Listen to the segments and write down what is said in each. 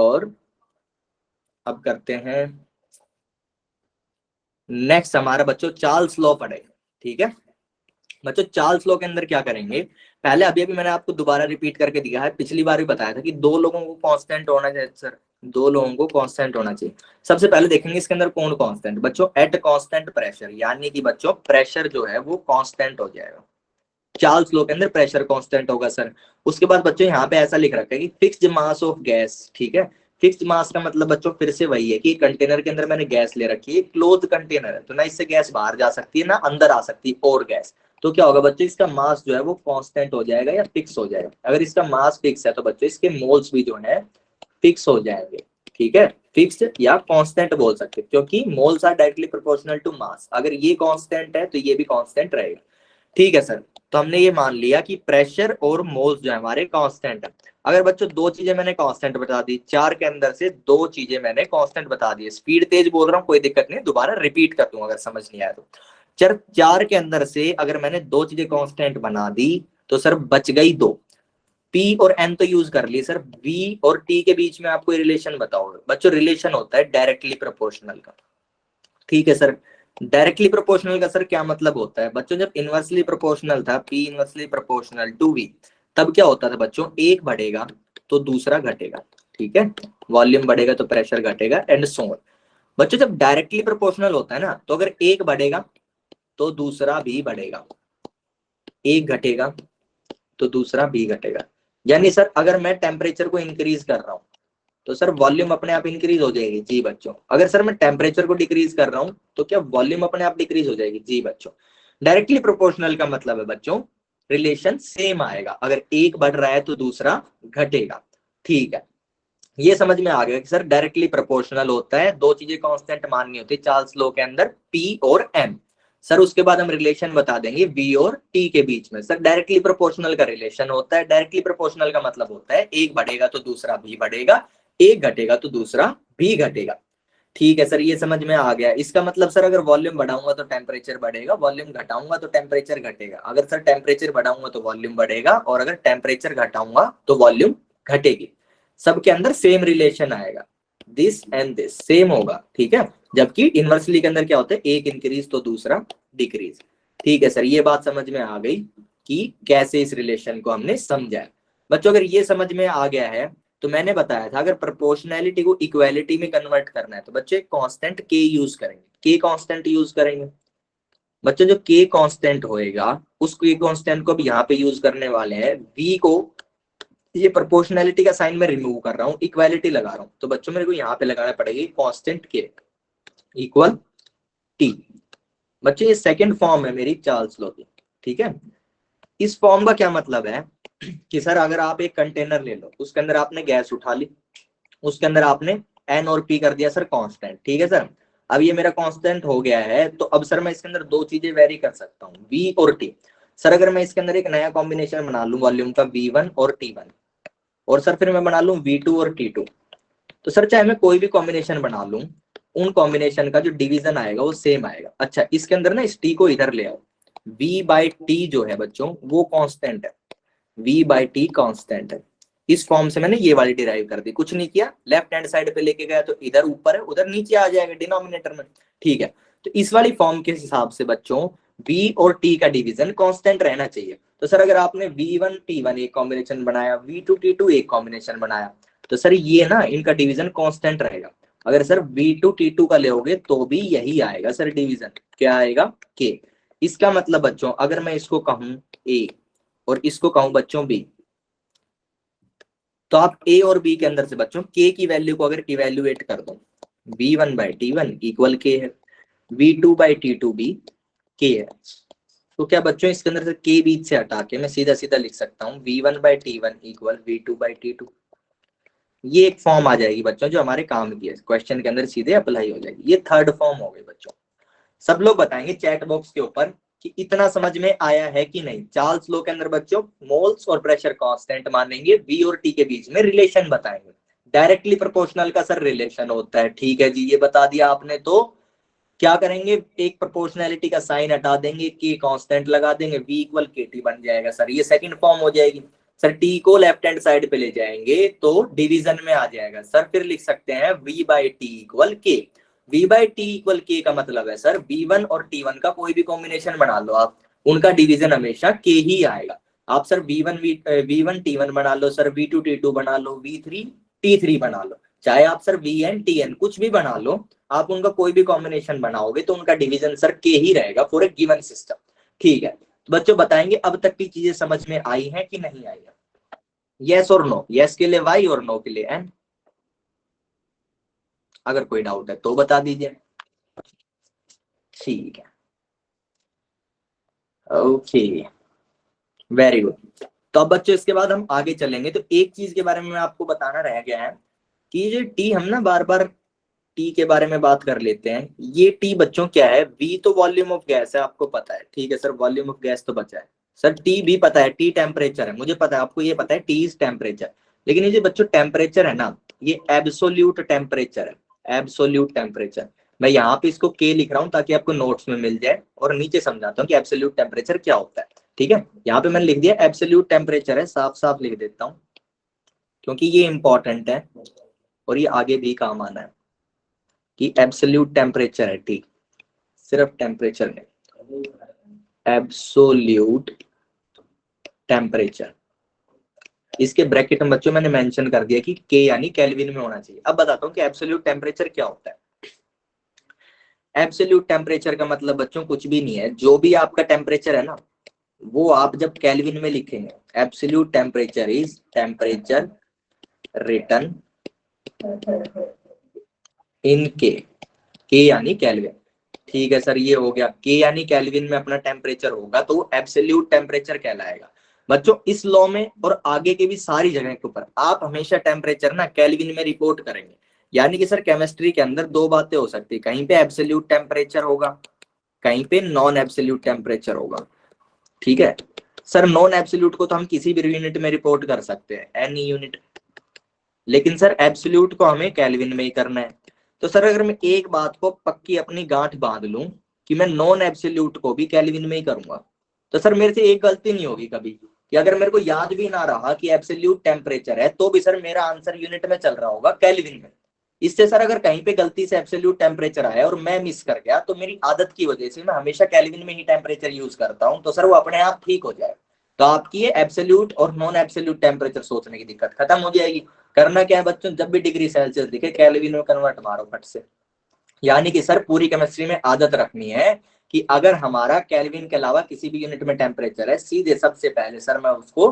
और अब करते हैं नेक्स्ट हमारा बच्चों चार्ल्स लॉ पढ़ेगा। ठीक है बच्चों, चार्ल्स लॉ के अंदर क्या करेंगे, पहले अभी अभी मैंने आपको दोबारा रिपीट करके दिया है, पिछली बार भी बताया था कि दो लोगों को कांस्टेंट होना चाहिए सर, दो लोगों को कांस्टेंट होना चाहिए। सबसे पहले देखेंगे इसके अंदर कौन कांस्टेंट, बच्चों एट कांस्टेंट प्रेशर, यानी कि बच्चों प्रेशर जो है वो कांस्टेंट हो जाएगा। चार्ल्स लॉ के अंदर प्रेशर कांस्टेंट होगा सर। उसके बाद बच्चों यहाँ पे ऐसा लिख रखा है कि फिक्स्ड मास ऑफ गैस। ठीक है, फिक्स्ड मास का मतलब बच्चों फिर से वही है कि कंटेनर के अंदर मैंने गैस ले रखी है, क्लोज कंटेनर है, तो ना इससे गैस बाहर जा सकती है ना अंदर आ सकती है और गैस। तो क्या होगा बच्चों, इसका मास जो है वो कांस्टेंट हो जाएगा या फिक्स हो जाएगा। अगर इसका मास फिक्स है तो बच्चों इसके मोल्स भी जो है फिक्स हो जाएंगे। ठीक है, फिक्स्ड या कांस्टेंट बोल सकते हैं, क्योंकि moles are directly proportional to mass. अगर ये कांस्टेंट है तो ये भी कांस्टेंट रहेगा। ठीक है सर, तो हमने ये मान लिया कि प्रेशर और मोल्स जो है हमारे कांस्टेंट है। अगर बच्चों दो चीजें मैंने कांस्टेंट बता दी, चार के अंदर से दो चीजें मैंने कांस्टेंट बता दी, स्पीड तेज बोल रहा हूँ कोई दिक्कत नहीं, दोबारा रिपीट कर दूंगा अगर समझ नहीं आया तो। चर चार के अंदर से अगर मैंने दो चीजें कांस्टेंट बना दी तो सर बच गई दो, पी और एन तो यूज कर ली सर, वी और टी के बीच में आपको रिलेशन बताओ बच्चों, रिलेशन होता है डायरेक्टली प्रोपोर्शनल का। ठीक है सर, डायरेक्टली प्रोपोर्शनल का सर क्या मतलब होता है बच्चों, जब इनवर्सली प्रोपोर्शनल था, P inversely proportional to V, तब क्या होता था बच्चों, एक बढ़ेगा तो दूसरा घटेगा। ठीक है, वॉल्यूम बढ़ेगा तो प्रेशर घटेगा एंड सो ऑन। बच्चों जब डायरेक्टली प्रोपोर्शनल होता है ना, तो अगर एक बढ़ेगा तो दूसरा भी बढ़ेगा, एक घटेगा तो दूसरा भी घटेगा। यानी सर अगर मैं टेम्परेचर को इंक्रीज कर रहा हूं तो सर वॉल्यूम अपने आप इंक्रीज हो जाएगी। जी बच्चों, अगर सर मैं टेम्परेचर को डिक्रीज कर रहा हूं तो क्या वॉल्यूम अपने आप डिक्रीज हो जाएगी। जी बच्चों, डायरेक्टली प्रोपोर्शनल का मतलब है बच्चों रिलेशन सेम आएगा, अगर एक बढ़ रहा है तो दूसरा घटेगा। ठीक है, ये समझ में आ गया कि सर डायरेक्टली प्रोपोर्शनल होता है, दो चीजें कांस्टेंट माननी होती है चार्ल्स लॉ के अंदर, पी और एम। सर उसके बाद हम रिलेशन बता देंगे वी और टी के बीच में। सर डायरेक्टली प्रोपोर्शनल का रिलेशन होता है, डायरेक्टली प्रोपोर्शनल का मतलब होता है एक बढ़ेगा तो दूसरा भी बढ़ेगा, एक घटेगा तो दूसरा भी घटेगा। ठीक है सर, ये समझ में आ गया। इसका मतलब सर अगर वॉल्यूम बढ़ाऊंगा तो टेम्परेचर बढ़ेगा, वॉल्यूम घटाऊंगा तो टेम्परेचर घटेगा। अगर सर टेम्परेचर बढ़ाऊंगा तो वॉल्यूम बढ़ेगा, और अगर टेम्परेचर घटाऊंगा तो वॉल्यूम घटेगी। सबके अंदर सेम रिलेशन आएगा, दिस एंड दिस सेम होगा। ठीक है, जबकि इनवर्सली के अंदर क्या होता है, एक इंक्रीज तो दूसरा डिक्रीज। ठीक है सर, ये बात समझ में आ गई कि कैसे इस रिलेशन को हमने समझा। बच्चों अगर ये समझ में आ गया है तो मैंने बताया था अगर प्रोपोर्शनैलिटी को इक्वालिटी में कन्वर्ट करना है तो बच्चों एक कांस्टेंट के यूज करेंगे, के कांस्टेंट यूज करेंगे। बच्चों जो के कांस्टेंट होएगा उस के कांस्टेंट को भी यहाँ पे यूज करने वाले हैं, वी को, ये प्रोपोर्शनैलिटी का साइन मैं रिमूव कर रहा हूँ, इक्वालिटी लगा रहा हूँ, तो बच्चों मेरे को यहाँ पे लगाना पड़ेगी कांस्टेंट के इक्वल टी। बच्चों ये सेकंड फॉर्म है मेरी चार्ल्स लॉ की। ठीक है, इस फॉर्म का क्या मतलब है कि सर अगर आप एक कंटेनर ले लो, उसके अंदर आपने गैस उठा ली, उसके अंदर आपने एन और पी कर दिया सर कांस्टेंट। ठीक है सर, अब ये मेरा कांस्टेंट हो गया है, तो अब सर मैं इसके अंदर दो चीजें वेरी कर सकता हूँ, वी और टी। सर अगर मैं इसके अंदर एक नया कॉम्बिनेशन बना लूं वॉल्यूम का V1 और T1, और सर फिर मैं बना लूं V2 और T2, तो सर चाहे मैं कोई भी कॉम्बिनेशन बना लूं, उन कॉम्बिनेशन का जो डिवीजन आएगा वो सेम आएगा। अच्छा, इसके अंदर ना इस टी को इधर ले आओ, V बाई टी जो है बच्चों वो कांस्टेंट है, V बाई टी कांस्टेंट है। इस फॉर्म से मैंने ये वाली डिराइव कर दी, कुछ नहीं किया, लेफ्ट हैंड साइड पे लेके गया तो इधर ऊपर है, उधर नीचे आ जाएगा डिनोमिनेटर में। ठीक है, तो इस वाली फॉर्म के हिसाब से बच्चों V और T का डिवीजन कांस्टेंट रहना चाहिए। तो सर अगर आपने V1 T1 एक कॉम्बिनेशन बनाया, V2 T2 एक कॉम्बिनेशन बनाया, तो सर ये ना इनका डिवीजन कांस्टेंट रहेगा। अगर सर V2 T2 का लेोगे तो भी यही आएगा सर डिवीजन, क्या आएगा, K। इसका मतलब बच्चों अगर मैं इसको कहूं A और इसको कहूं बच्चों B, तो आप A और B के अंदर से बच्चों K की वैल्यू को अगर इवेल्युएट कर दो, V1 by T1 equal K है, V2 बाई T2 भी K है। तो क्या बच्चों इसके अंदर से K बीच से हटा के मैं सीधा सीधा लिख सकता हूँ V1 by T1 equal V2 by T2। ये एक फॉर्म आ जाएगी बच्चों जो हमारे काम की है, क्वेश्चन के अंदर सीधे अप्लाई हो जाएगी। ये थर्ड फॉर्म हो गई बच्चों। सब लोग बताएंगे चैट बॉक्स के ऊपर कि इतना समझ में आया है कि नहीं। चार्ल्स लॉ के अंदर बच्चों मोल्स और प्रेशर कांस्टेंट मानेंगे, V और T के बीच में रिलेशन बताएंगे, डायरेक्टली प्रोपोर्शनल का सर रिलेशन होता है। ठीक है जी, ये बता दिया आपने, तो क्या करेंगे, एक प्रोपोर्शनैलिटी का साइन हटा देंगे, के कांस्टेंट लगा देंगे, V इक्वल KT बन जाएगा सर, ये सेकंड फॉर्म हो जाएगी। सर टी को लेफ्ट हैंड साइड पे ले जाएंगे तो डिवीजन में आ जाएगा सर, फिर लिख सकते हैं v बाई टी इक्वल के। v बाई टी इक्वल के का मतलब है सर v1 और t1 का कोई भी कॉम्बिनेशन बना लो आप, उनका डिवीजन हमेशा k ही आएगा। आप सर v1 t1 बना लो सर, v2 t2 बना लो, v3 t3 बना लो, चाहे आप सर vn tn कुछ भी बना लो, आप उनका कोई भी कॉम्बिनेशन बनाओगे तो उनका डिवीजन सर k ही रहेगा फॉर ए गिवन सिस्टम। ठीक है, तो बच्चों बताएंगे अब तक की चीजें समझ में आई हैं कि नहीं आई है? यस और नो, यस के लिए y और नो के लिए n। अगर कोई डाउट है तो बता दीजिए। ठीक है, ओके, वेरी गुड। तो अब बच्चों इसके बाद हम आगे चलेंगे। तो एक चीज के बारे में आपको बताना रह गया है कि जो टी हम ना बार बार टी के बारे में बात कर लेते हैं। ये टी बच्चों क्या है, वी तो वॉल्यूम ऑफ गैस है, आपको पता है, ठीक है सर, वॉल्यूम ऑफ गैस तो बचा है सर। टी भी पता है, टी टेम्परेचर है, मुझे पता है, आपको ये पता है टी इज टेम्परेचर। लेकिन ये जो बच्चों टेम्परेचर है ना, ये एब्सोल्यूट टेम्परेचर है, एब्सोल्यूट टेम्परेचर। मैं यहाँ पे इसको के लिख रहा हूँ ताकि आपको नोट्स में मिल जाए, और नीचे समझाता हूँ कि एब्सोल्यूट टेम्परेचर क्या होता है। ठीक है, यहाँ पे मैंने लिख दिया एब्सोल्यूट टेम्परेचर है, साफ साफ लिख देता हूँ क्योंकि ये इंपॉर्टेंट है और ये आगे भी काम आना है कि एब्सोल्यूट टेम्परेचर है टी, सिर्फ टेम्परेचर में, एब्सोल्यूट टेम्परेचर। इसके ब्रैकेट में बच्चों मैंने मेंशन कर दिया कि के यानी केल्विन में होना चाहिए। अब बताता हूँ कि एब्सोल्यूट टेम्परेचर क्या होता है। एब्सोल्यूट टेम्परेचर का मतलब बच्चों कुछ भी नहीं है, जो भी आपका टेम्परेचर है ना, वो आप जब केल्विन में लिखेंगे, absolute temperature is temperature written in K यानी केल्विन। ठीक है सर, ये हो गया, के यानी केल्विन में अपना टेम्परेचर होगा तो वो एब्सोल्यूट टेम्परेचर कहलाएगा। बच्चों इस लॉ में और आगे के भी सारी जगह के ऊपर आप हमेशा टेम्परेचर ना केल्विन में रिपोर्ट करेंगे। यानी कि सर केमिस्ट्री के अंदर दो बातें हो सकती है, कहीं पे एब्सोल्यूट टेम्परेचर होगा, कहीं पे नॉन एब्सोल्यूट टेम्परेचर होगा। ठीक है सर, नॉन एब्सोल्यूट को तो हम किसी भी यूनिट में रिपोर्ट कर सकते हैं, एनी यूनिट, लेकिन सर एब्सोल्यूट को हमें केल्विन में ही करना है। तो सर अगर मैं एक बात को पक्की अपनी गांठ बांध लूं कि मैं नॉन एब्सोल्यूट को भी केल्विन में ही करूंगा, तो सर मेरे से एक गलती नहीं होगी कभी कि अगर मेरे को याद भी ना रहा कि एब्सोल्यूट टेम्परेचर है तो भी सर मेरा आंसर यूनिट में चल रहा होगा केल्विन में। इससे सर अगर कहीं पे गलती से एब्सोल्यूट टेम्परेचर आया और मैं मिस कर गया तो मेरी आदत की वजह से मैं हमेशा केल्विन में ही टेम्परेचर यूज करता हूं, तो सर वो अपने आप ठीक हो जाए। तो आपकी ये एब्सोल्यूट और नॉन एब्सोल्यूट टेम्परेचर सोचने की दिक्कत खत्म हो जाएगी। करना क्या है बच्चों, जब भी डिग्री सेल्सियस दिखे केल्विन में कन्वर्ट मारो फट से। यानी कि सर पूरी केमिस्ट्री में आदत रखनी है कि अगर हमारा केल्विन के अलावा किसी भी यूनिट में टेम्परेचर है, सीधे सबसे पहले सर मैं उसको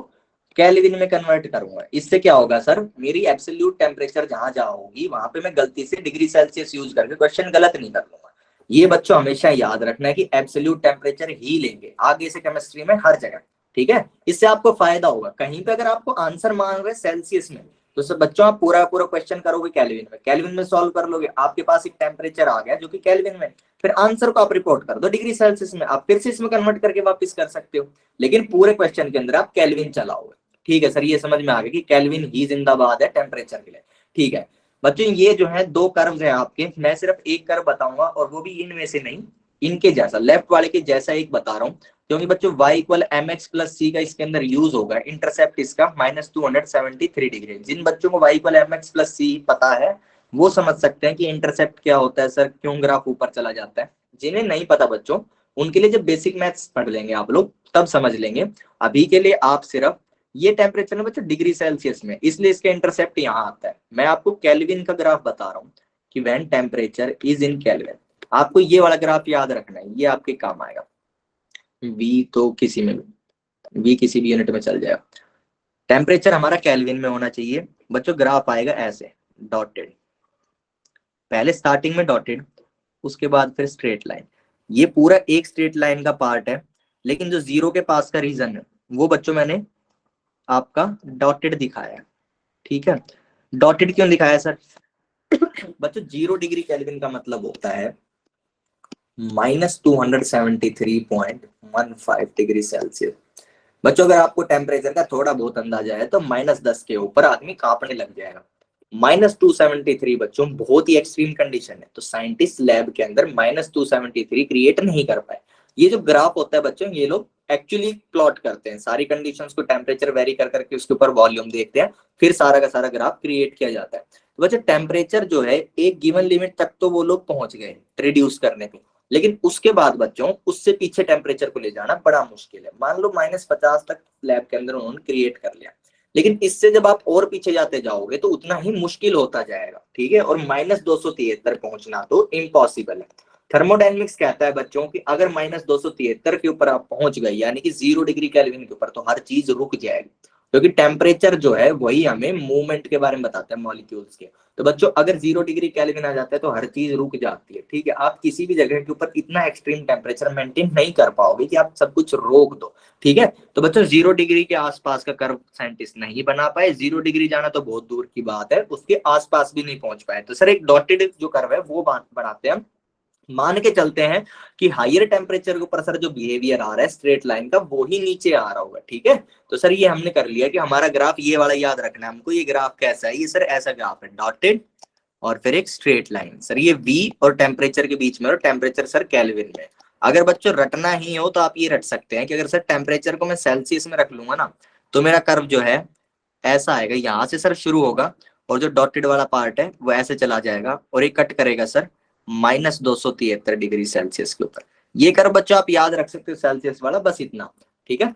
केल्विन में कन्वर्ट करूंगा। इससे क्या होगा सर, मेरी एब्सोल्यूट टेम्परेचर जहां जहां होगी वहां पे मैं गलती से डिग्री सेल्सियस यूज करके क्वेश्चन गलत नहीं कर लूंगा। ये बच्चों हमेशा याद रखना है कि एब्सोल्यूट टेम्परेचर ही लेंगे आगे से केमिस्ट्री में हर जगह। ठीक है, इससे आपको फायदा होगा। कहीं पे अगर आपको आंसर मांग रहे सेल्सियस में, तो सर बच्चों आप पूरा पूरा क्वेश्चन करोगे केल्विन में, केल्विन में सॉल्व कर लोगे, आपके पास एक टेम्परेचर आ गया जो कि केल्विन में, फिर आंसर को आप रिपोर्ट कर दो डिग्री सेल्सियस में, आप फिर से इसमें कन्वर्ट करके वापस कर सकते हो, लेकिन पूरे क्वेश्चन के अंदर आप केल्विन चलाओगे। ठीक है सर, ये समझ में आ गया कि केल्विन ही जिंदाबाद है टेम्परेचर के लिए। ठीक है बच्चों, ये जो है दो कर्व्स हैं आपके, मैं सिर्फ एक कर्व बताऊंगा और वो भी इनमें से नहीं, इनके जैसा, लेफ्ट वाले के जैसा एक बता रहा हूँ, क्योंकि बच्चों y equal m x plus c का इसके अंदर यूज होगा। इंटरसेप्ट इसका -273 डिग्री। जिन बच्चों को y equal m x plus c पता है वो समझ सकते हैं कि इंटरसेप्ट क्या होता है सर, क्यों ग्राफ ऊपर चला जाता है। जिन्हें नहीं पता बच्चों, उनके लिए जब बेसिक मैथ्स पढ़ लेंगे आप लोग तब समझ लेंगे। अभी के लिए आप सिर्फ ये टेम्परेचर में बच्चों डिग्री सेल्सियस में, इसलिए इसका इंटरसेप्ट यहाँ आता है। मैं आपको केल्विन का ग्राफ बता रहा हूँ कि when temperature is in kelvin, आपको ये वाला ग्राफ याद रखना है, ये आपके काम आएगा। वी तो किसी में भी, वी किसी भी यूनिट में चल जाएगा। टेम्परेचर हमारा केल्विन में होना चाहिए बच्चों। ग्राफ आएगा ऐसे डॉटेड, पहले स्टार्टिंग में डॉटेड, उसके बाद फिर स्ट्रेट लाइन। ये पूरा एक स्ट्रेट लाइन का पार्ट है, लेकिन जो जीरो के पास का रीजन है वो बच्चों मैंने आपका डॉटेड दिखाया है। ठीक है, डॉटेड क्यों दिखाया सर? बच्चों 0 डिग्री केल्विन का मतलब होता है -273.15 डिग्री सेल्सियस। बच्चों अगर आपको टेम्परेचर का थोड़ा बहुत अंदाजा है तो -10 के ऊपर आदमी कांपने लग जाएगा। -273 बच्चों बहुत ही एक्सट्रीम कंडीशन है, तो साइंटिस्ट लैब के अंदर -273 क्रिएट नहीं कर पाए। ये जो ग्राफ होता है बच्चों, ये लोग एक्चुअली प्लॉट करते हैं, सारी कंडीशंस को टेम्परेचर वेरी कर करके उसके ऊपर वॉल्यूम देखते हैं, फिर सारा का सारा ग्राफ क्रिएट किया जाता है। तो बच्चों टेम्परेचर जो है एक गिवन लिमिट तक तो वो लोग पहुंच गए रिड्यूस करने पे, लेकिन उसके बाद बच्चों उससे पीछे टेम्परेचर को ले जाना बड़ा मुश्किल है। मान लो -50 तक लैब के अंदर उन्होंने क्रिएट कर लिया, लेकिन इससे जब आप और पीछे जाते जाओगे तो उतना ही मुश्किल होता जाएगा, ठीक है। और -273 पहुंचना तो इम्पॉसिबल है। थर्मोडायनेमिक्स कहता है बच्चों कि अगर -273 के ऊपर आप पहुंच गए, यानी कि 0 डिग्री केल्विन के ऊपर, तो हर चीज रुक जाएगी, क्योंकि टेम्परेचर जो है वही हमें मूवमेंट के बारे में बताता है मॉलिक्यूल्स के। तो बच्चों अगर 0 डिग्री केल्विन आ जाता है तो हर चीज रुक जाती है, ठीक है। आप किसी भी जगह के ऊपर इतना एक्सट्रीम टेम्परेचर मेंटेन नहीं कर पाओगे कि आप सब कुछ रोक दो, ठीक है। तो बच्चों 0 डिग्री के आसपास का कर्व साइंटिस्ट नहीं बना पाए, 0 डिग्री जाना तो बहुत दूर की बात है, उसके आसपास भी नहीं पहुंच पाए। तो सर एक डॉटेड जो कर्व है वो बनाते हैं, मान के चलते हैं कि हायर टेम्परेचर के ऊपर सर जो बिहेवियर आ रहा है स्ट्रेट लाइन का वो ही नीचे आ रहा होगा, ठीक है। तो सर ये हमने कर लिया कि हमारा ग्राफ ये वाला याद रखना है हमको, ये ग्राफ कैसा है, ये सर ऐसा ग्राफ है, डॉटेड और फिर एक स्ट्रेट लाइन। सर ये V और टेम्परेचर के बीच में, और टेम्परेचर सर केल्विन में। अगर बच्चों रटना ही हो तो आप ये रट सकते हैं कि अगर सर टेम्परेचर को मैं सेल्सियस में रख लूंगा ना, तो मेरा कर्व जो है ऐसा आएगा, यहां से सर शुरू होगा और जो डॉटेड वाला पार्ट है वो ऐसे चला जाएगा और एक कट करेगा सर -273 डिग्री सेल्सियस के ऊपर। ये कर्व बच्चों आप याद रख सकते हो सेल्सियस वाला, बस इतना, ठीक है।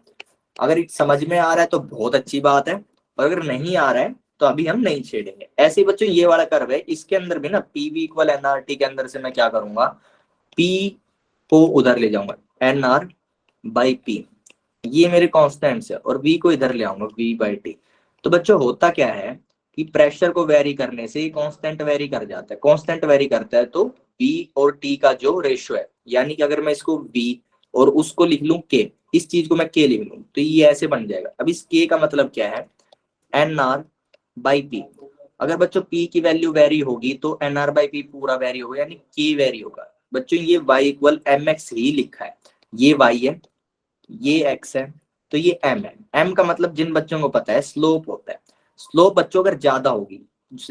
अगर समझ में आ रहा है तो बहुत अच्छी बात है, और अगर नहीं आ रहा है तो अभी हम नहीं छेड़ेंगे। ऐसे ही बच्चों ये वाला कर्व है, इसके अंदर भी ना PV = NRT के अंदर से मैं क्या करूंगा, P को उधर ले जाऊंगा, NR/P, ये मेरे कॉन्स्टेंट्स है, और V को इधर ले आऊंगा, V/T। तो बच्चों होता क्या है कि प्रेशर को वेरी करने से कांस्टेंट वेरी कर जाता है, कांस्टेंट वेरी करता है तो V और T का जो रेशियो है, यानी कि अगर मैं इसको V और उसको लिख लूं K, इस चीज को मैं K लिख लूं, तो ये ऐसे बन जाएगा। अब इस K का मतलब क्या है, NR/P। अगर बच्चों P की वैल्यू वेरी होगी तो NR/P पूरा वेरी होगा, यानी K वेरी होगा। बच्चों ये Y = mx ही लिखा है, ये Y है, ये x है, तो ये m है। m का मतलब जिन बच्चों को पता है स्लोप होता है, स्लोप बच्चों अगर ज्यादा होगी,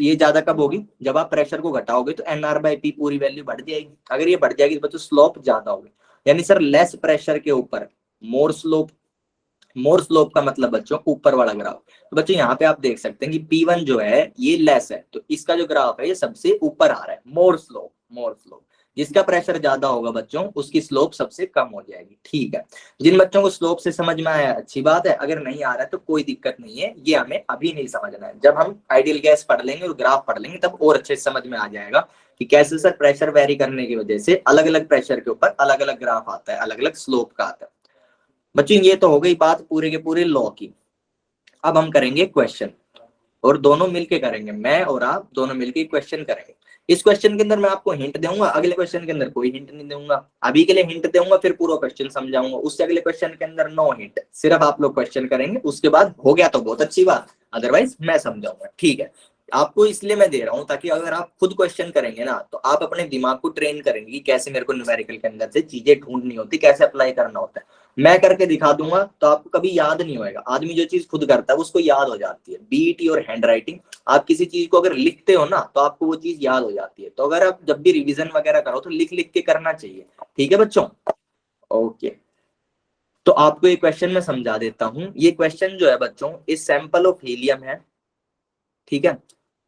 ये ज्यादा कब होगी, जब आप प्रेशर को घटाओगे तो NR/P पूरी वैल्यू बढ़ जाएगी। अगर ये बढ़ जाएगी तो बच्चों स्लोप ज्यादा होगी, यानी सर लेस प्रेशर के ऊपर मोर स्लोप। मोर स्लोप का मतलब बच्चों ऊपर वाला ग्राफ। तो बच्चों यहाँ पे आप देख सकते हैं कि P1 जो है ये लेस है, तो इसका जो ग्राफ है ये सबसे ऊपर आ रहा है, मोर स्लोप, मोर स्लोप। जिसका प्रेशर ज्यादा होगा बच्चों उसकी स्लोप सबसे कम हो जाएगी, ठीक है। जिन बच्चों को स्लोप से समझ में आया अच्छी बात है, अगर नहीं आ रहा है तो कोई दिक्कत नहीं है, ये हमें अभी नहीं समझना है। जब हम आइडियल गैस पढ़ लेंगे और ग्राफ पढ़ लेंगे तब और अच्छे से समझ में आ जाएगा कि कैसे सर प्रेशर वेरी करने की वजह से अलग अलग प्रेशर के ऊपर अलग अलग ग्राफ आता है, अलग अलग स्लोप का आता है। बच्चों ये तो हो गई बात पूरे के पूरे लॉ की। अब हम करेंगे क्वेश्चन, और दोनों मिलके करेंगे, मैं और आप दोनों मिलके क्वेश्चन करेंगे। इस क्वेश्चन के अंदर मैं आपको हिंट दूंगा, अगले क्वेश्चन के अंदर कोई हिंट नहीं दूंगा। अभी के लिए हिंट दूंगा, फिर पूरा क्वेश्चन समझाऊंगा, उससे अगले क्वेश्चन के अंदर नो हिंट, सिर्फ आप लोग क्वेश्चन करेंगे। उसके बाद हो गया तो बहुत अच्छी बात, अदरवाइज मैं समझाऊंगा, ठीक है। आपको इसलिए मैं दे रहा हूं ताकि अगर आप खुद क्वेश्चन करेंगे ना तो आप अपने दिमाग को ट्रेन करेंगे कि कैसे मेरे को न्यूमेरिकल के अंदर से चीजें ढूंढनी होती, कैसे अप्लाई करना होता है। मैं करके दिखा दूंगा तो आपको कभी याद नहीं होएगा। आदमी जो चीज खुद करता है उसको याद हो जाती है, बीटी और हैंड राइटिंग। आप किसी चीज को अगर लिखते हो ना तो आपको वो चीज याद हो जाती है। तो अगर आप जब भी रिवीजन वगैरह करो तो लिख लिख के करना चाहिए, ठीक है बच्चों। ओके, तो आपको ये क्वेश्चन मैं समझा देता हूं। ये क्वेश्चन जो है बच्चों इस सैंपल ऑफ हीलियम है, ठीक है।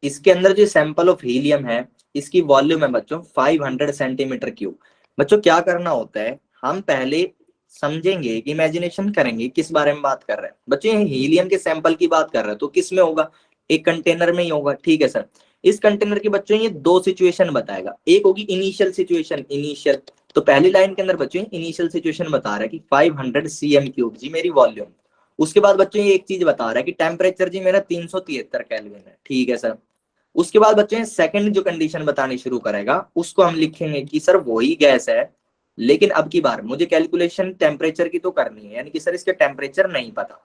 इसके अंदर जो सैंपल ऑफ हीलियम है इसकी वॉल्यूम है बच्चों 500 सेंटीमीटर क्यूब। बच्चों क्या करना होता है, हम पहले समझेंगे कि इमेजिनेशन करेंगे किस बारे में बात कर रहे हैं। बच्चों ये हीलियम के सैंपल की बात कर रहे हैं तो किस में होगा, एक कंटेनर में ही होगा, ठीक है सर। इस कंटेनर की बच्चों ये दो सिचुएशन बताएगा, एक होगी इनिशियल सिचुएशन, इनिशियल। तो पहली लाइन के अंदर बच्चों इनिशियल सिचुएशन बता रहा है कि 500 cm³ जी मेरी वॉल्यूम। उसके बाद बच्चों ये एक चीज बता रहा है कि टेम्परेचर जी मेरा 373 केल्विन है, ठीक है सर। उसके बाद बच्चों सेकंड जो कंडीशन बतानी शुरू करेगा उसको हम लिखेंगे कि सर वही गैस है, लेकिन अब की बार मुझे कैलकुलेशन टेम्परेचर की तो करनी है, यानी कि सर इसके टेम्परेचर नहीं पता।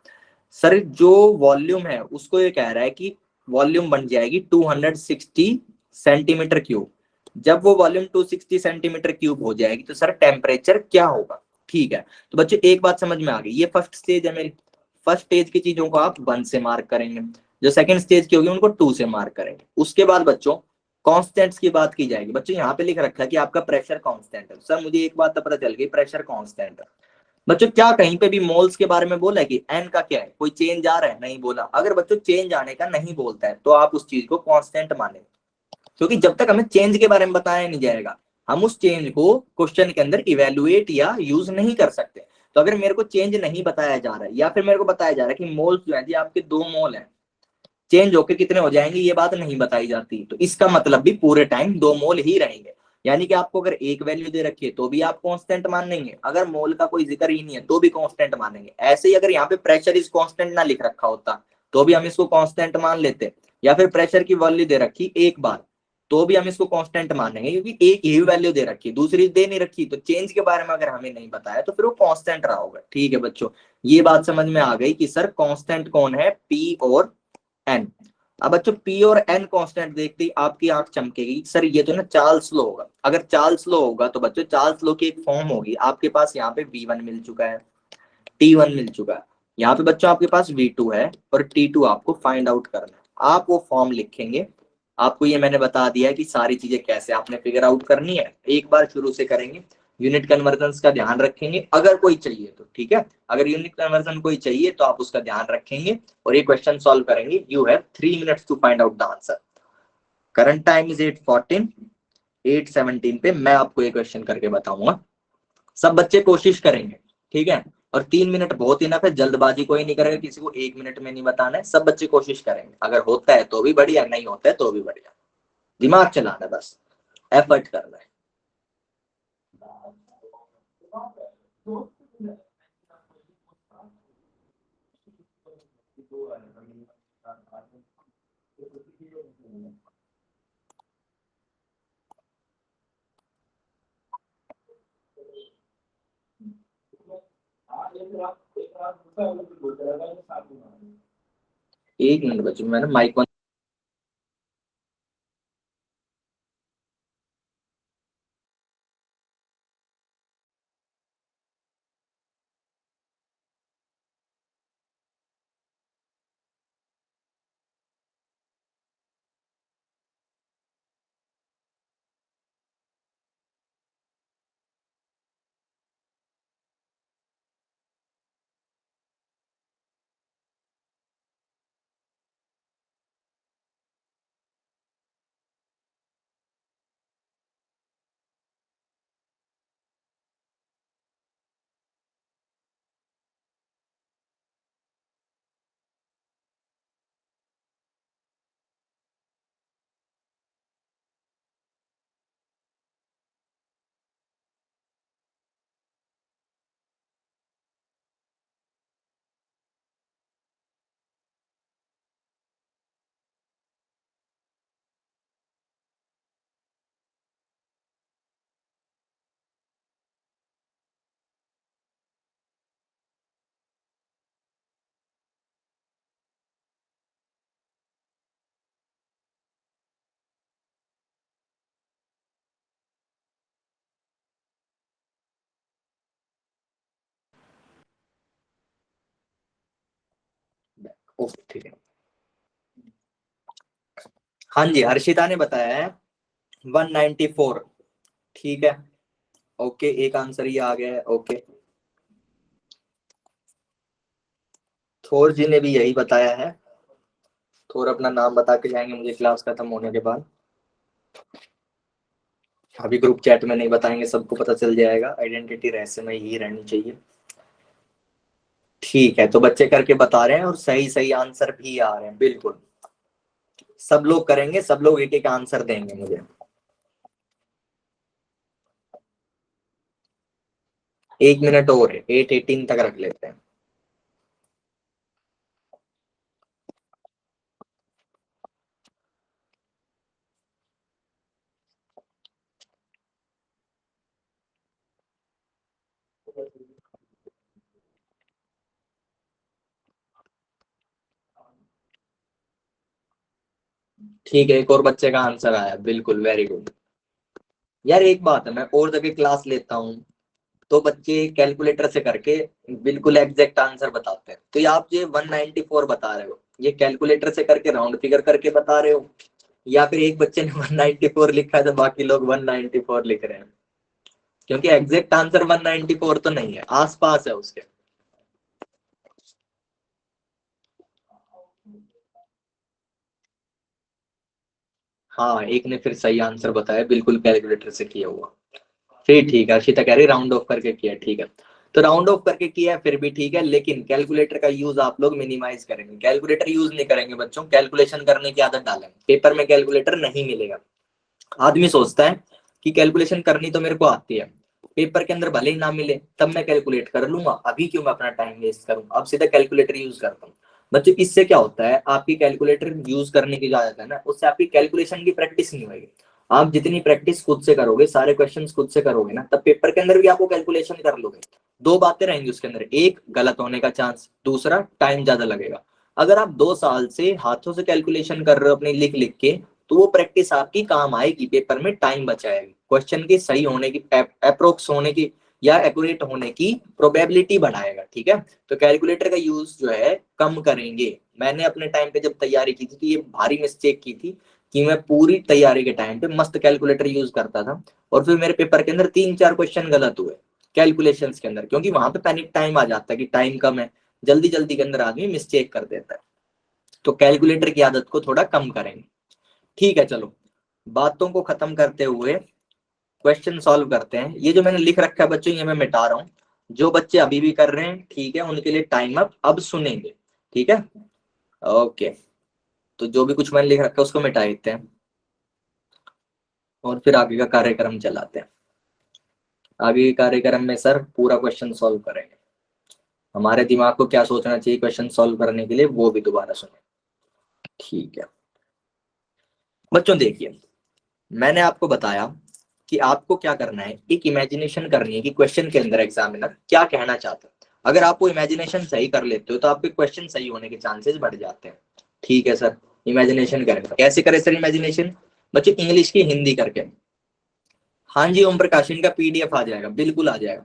सर जो वॉल्यूम है उसको ये कह रहा है कि वॉल्यूम बन जाएगी 260 सेंटीमीटर क्यूब। जब वो वॉल्यूम 260 सेंटीमीटर क्यूब हो जाएगी तो सर टेम्परेचर क्या होगा, ठीक है। तो बच्चों एक बात समझ में आ गई, ये फर्स्ट स्टेज है मेरी। फर्स्ट स्टेज की चीजों को आप 1 से मार्क करेंगे, जो सेकंड स्टेज की होगी उनको 2 से मार्क करेंगे। उसके बाद बच्चों कांस्टेंट्स की बात की जाएगी। बच्चों यहाँ पे लिख रखा है कि आपका प्रेशर कांस्टेंट है। सर मुझे एक बात तो पता चल गई, प्रेशर कांस्टेंट है। बच्चों क्या कहीं पे भी मोल्स के बारे में बोला है कि एन का क्या है, कोई चेंज आ रहा है? नहीं बोला। अगर बच्चों चेंज आने का नहीं बोलता है तो आप उस चीज को कांस्टेंट माने, क्योंकि जब तक हमें चेंज के बारे में बताया नहीं जाएगा हम उस चेंज को क्वेश्चन के अंदर इवेलुएट या यूज नहीं कर सकते। तो अगर मेरे को चेंज नहीं बताया जा रहा है या फिर मेरे को बताया जा रहा है कि मोल्स जो है जी आपके 2 मोल है, चेंज होके कितने हो जाएंगे ये बात नहीं बताई जाती, तो इसका मतलब भी पूरे टाइम 2 मोल ही रहेंगे। यानी कि आपको अगर एक वैल्यू दे रखी है तो भी आप कांस्टेंट मानेंगे, अगर मोल का कोई जिक्र ही नहीं है तो भी कांस्टेंट मानेंगे। ऐसे ही अगर यहाँ पे प्रेशर इज कांस्टेंट ना लिख रखा होता तो भी हम इसको कांस्टेंट मान लेते, या फिर प्रेशर की वैल्यू दे रखी एक बार तो भी हम इसको कांस्टेंट मानेंगे, क्योंकि एक ही वैल्यू दे रखी, दूसरी दे नहीं रखी, तो चेंज के बारे में अगर हमें नहीं बताया तो फिर वो कांस्टेंट रहा होगा। ठीक है बच्चों, ये बात समझ में आ गई कि सर कांस्टेंट कौन है, पी और एन। अब बच्चों पी और एन कांस्टेंट देखते ही आपकी आंख चमकेगी, सर ये तो ना चार्ल्स लॉ होगा। अगर चार्ल्स लॉ होगा तो बच्चों चार्ल्स लॉ की एक फॉर्म होगी, आपके पास यहाँ पे V1 मिल चुका है, T1 मिल चुका है, यहाँ पे बच्चों आपके पास V2 है और T2 आपको फाइंड आउट करना है। आप वो फॉर्म लिखेंगे, आपको ये मैंने बता दिया है कि सारी चीजें कैसे आपने फिगर आउट करनी है, एक बार शुरू से करेंगे। यूनिट कन्वर्जन का ध्यान रखेंगे अगर कोई चाहिए तो, ठीक है, अगर यूनिट कन्वर्जन कोई चाहिए तो आप उसका ध्यान रखेंगे और ये क्वेश्चन सॉल्व करेंगे। You have 3 minutes to find out the answer. Current time is 8:14, 8:17 पे मैं आपको ये क्वेश्चन करके बताऊंगा। सब बच्चे कोशिश करेंगे, ठीक है, और 3 मिनट बहुत इनफ है, जल्दबाजी कोई नहीं करेगा, किसी को 1 मिनट में नहीं बताना है, सब बच्चे कोशिश करेंगे, अगर होता है तो भी बढ़िया, नहीं होता है तो भी बढ़िया। दिमाग चलाना है बस, एफर्ट करना है। एक मिनट बच्चों, मैंने माइक बंद। ओके ठीक है। हाँ जी, हर्षिता ने बताया है 194, ठीक है, ओके, एक आंसर ये आ गया है, ओके। थोर जी ने भी यही बताया है, थोर अपना नाम बता के जाएंगे मुझे क्लास खत्म होने के बाद, अभी ग्रुप चैट में नहीं बताएंगे, सबको पता चल जाएगा, आइडेंटिटी रहस्यमय ही रहनी चाहिए। ठीक है, तो बच्चे करके बता रहे हैं और सही सही आंसर भी आ रहे हैं, बिल्कुल सब लोग करेंगे, सब लोग एक एक आंसर देंगे मुझे। 1 मिनट और है, 8:18 तक रख लेते हैं। ठीक है, एक और बच्चे का आंसर आया, बिल्कुल वेरी गुड। यार एक बात है, मैं और जगह क्लास लेता हूँ तो बच्चे कैलकुलेटर से करके बिल्कुल एग्जैक्ट आंसर बताते हैं, तो ये आप ये 194 बता रहे हो, ये कैलकुलेटर से करके राउंड फिगर करके बता रहे हो, या फिर एक बच्चे ने 194 लिखा है तो बाकी लोग 194 लिख रहे हैं? क्योंकि एग्जैक्ट आंसर 194 तो नहीं है, आसपास है उसके। हाँ, एक ने फिर सही आंसर बताया, बिल्कुल कैलकुलेटर से किया हुआ। फिर ठीक है, अर्शिता कह रही राउंड ऑफ करके किया, ठीक है। तो राउंड ऑफ करके किया फिर भी ठीक है, लेकिन कैलकुलेटर का यूज आप लोग मिनिमाइज करेंगे, कैलकुलेटर यूज नहीं करेंगे बच्चों, कैलकुलेशन करने की आदत डालेंगे। पेपर में कैलकुलेटर नहीं मिलेगा। आदमी सोचता है कि कैलकुलेशन करनी तो मेरे को आती है, पेपर के अंदर भले ही ना मिले तब मैं कैलकुलेट कर लूंगा, अभी क्यों मैं अपना टाइम वेस्ट करूं, अब सीधा कैलकुलेटर यूज करता हूँ। बच्चों इससे क्या होता है, आपकी कैलकुलेटर यूज करने की जो आदत है ना, उससे आपकी कैलकुलेशन की प्रैक्टिस नहीं होगी। आप जितनी प्रैक्टिस खुद से करोगे, सारे क्वेश्चन खुद से करोगे ना, तब पेपर के अंदर भी आपको कैलकुलेशन कर लोगे। दो बातें रहेंगी उसके अंदर, एक गलत होने का चांस, दूसरा टाइम ज्यादा लगेगा। अगर आप 2 साल से हाथों से कैलकुलेशन कर रहे हो अपनी लिख लिख के, तो वो प्रैक्टिस आपकी काम आएगी, पेपर में टाइम बचाएगी, क्वेश्चन के सही होने की, अप्रोक्स होने की या एक्यूरेट होने की प्रोबेबिलिटी बढ़ाएगा। ठीक है, तो कैलकुलेटर का यूज जो है कम करेंगे। मैंने अपने टाइम पे जब तैयारी की थी तो ये भारी मिस्टेक की थी कि मैं पूरी तैयारी के टाइम पे मस्त कैलकुलेटर यूज करता था, और फिर मेरे पेपर के अंदर 3-4 क्वेश्चन गलत हुए कैलकुलेशंस के अंदर, क्योंकि वहां पे पैनिक टाइम आ जाता है कि टाइम कम है, जल्दी जल्दी के अंदर आदमी मिस्टेक कर देता है। तो कैलकुलेटर की आदत को थोड़ा कम करेंगे। ठीक है, चलो बातों को खत्म करते हुए क्वेश्चन सॉल्व करते हैं। ये जो मैंने लिख रखा है बच्चों, ये मैं मिटा रहा हूँ। जो बच्चे अभी भी कर रहे हैं ठीक है, उनके लिए टाइम अप, अब सुनेंगे। ठीक है, ओके। तो जो भी कुछ मैंने लिख रखा है उसको मिटा देते हैं और फिर आगे का कार्यक्रम चलाते हैं। आगे के कार्यक्रम में सर पूरा क्वेश्चन सॉल्व करेंगे। हमारे दिमाग को क्या सोचना चाहिए क्वेश्चन सॉल्व करने के लिए, वो भी दोबारा सुने। ठीक है बच्चों, देखिए मैंने आपको बताया कि आपको क्या करना है, एक इमेजिनेशन करनी है कि क्वेश्चन के अंदर एग्जामिनर क्या कहना चाहता है। अगर आप वो इमेजिनेशन सही कर लेते हो तो आपके क्वेश्चन सही होने के चांसेस बढ़ जाते हैं। ठीक है सर, इमेजिनेशन करें, कैसे करें सर इमेजिनेशन? बच्चे इंग्लिश की हिंदी करके। हाँ जी ओम प्रकाश, इनका पीडीएफ आ जाएगा, बिल्कुल आ जाएगा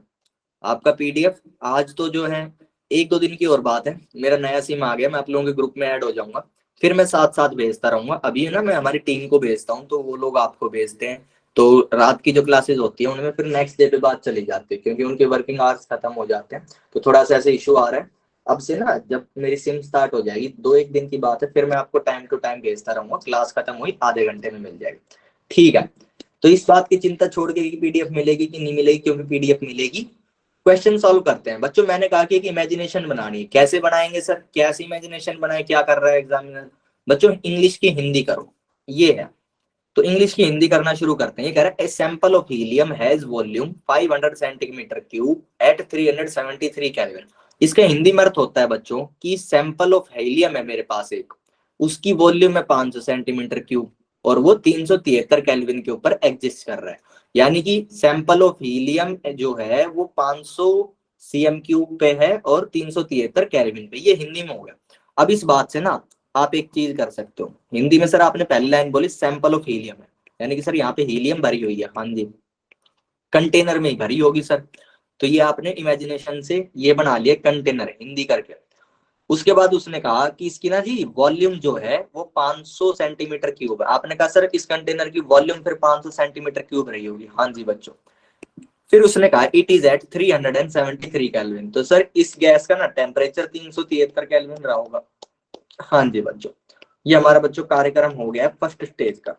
आपका पीडीएफ। आज तो जो है 1-2 दिन की और बात है, मेरा नया सिम आ गया, मैं आप लोगों के ग्रुप में ऐड हो जाऊंगा, फिर मैं साथ साथ भेजता रहूंगा। अभी ना मैं हमारी टीम को भेजता हूँ तो वो लोग आपको भेजते हैं, तो रात की जो क्लासेस होती है उनमें फिर नेक्स्ट डे पे बात चली जाती है, क्योंकि उनके वर्किंग आवर्स खत्म हो जाते हैं। तो थोड़ा सा ऐसे इशू आ रहा है। अब से ना जब मेरी सिम स्टार्ट हो जाएगी, 2-1 दिन की बात है, फिर मैं आपको टाइम टू टाइम भेजता रहूंगा, क्लास खत्म हुई आधे घंटे में मिल जाएगी। ठीक है, तो इस बात की चिंता छोड़ के कि पीडीएफ मिलेगी कि नहीं मिलेगी, क्योंकि पीडीएफ मिलेगी। क्वेश्चन सॉल्व करते हैं बच्चों। मैंने कहा कि एक इमेजिनेशन बनानी है, कैसे बनाएंगे सर, कैसे इमेजिनेशन बनाए, क्या कर रहा है एग्जामिनर? बच्चों इंग्लिश की हिंदी करो, ये है। तो इंग्लिश की हिंदी करना शुरू करते हैं। ये कह रहा है a sample of helium has volume 500 centimetre cube at 373 kelvin. इसका हिंदी में अर्थ होता है बच्चों कि सैंपल ऑफ हीलियम है मेरे पास एक, उसकी वॉल्यूम है 500 सेंटीमीटर क्यूब, और वो 373 केल्विन के ऊपर एग्जिस्ट कर रहा है। यानी कि सैंपल ऑफ हीलियम जो है वो 500 सीएम क्यूब पे है और 373 केल्विन पे। ये हिंदी में हो गया। अब इस बात से ना आप एक चीज कर सकते हो, हिंदी में सर आपने पहली लाइन बोली सैंपल ऑफ हीलियम है, यानी कि सर यहाँ पे हीलियम भरी हुई है, हाँ जी कंटेनर में ही भरी होगी सर। तो ये आपने इमेजिनेशन से ये बना लिया कंटेनर हिंदी करके। उसके बाद उसने कहा कि इसकी ना जी वॉल्यूम जो है वो 500 सेंटीमीटर क्यूब है। आपने कहा सर इस कंटेनर की वॉल्यूम फिर 500 सेंटीमीटर क्यूब रही होगी, हाँ जी बच्चों। फिर उसने कहा इट इज एट 373 केल्विन, तो सर इस गैस का ना टेम्परेचर 373 केल्विन रहा होगा। हाँ जी बच्चों, ये हमारा बच्चों कार्यक्रम हो गया फर्स्ट स्टेज का।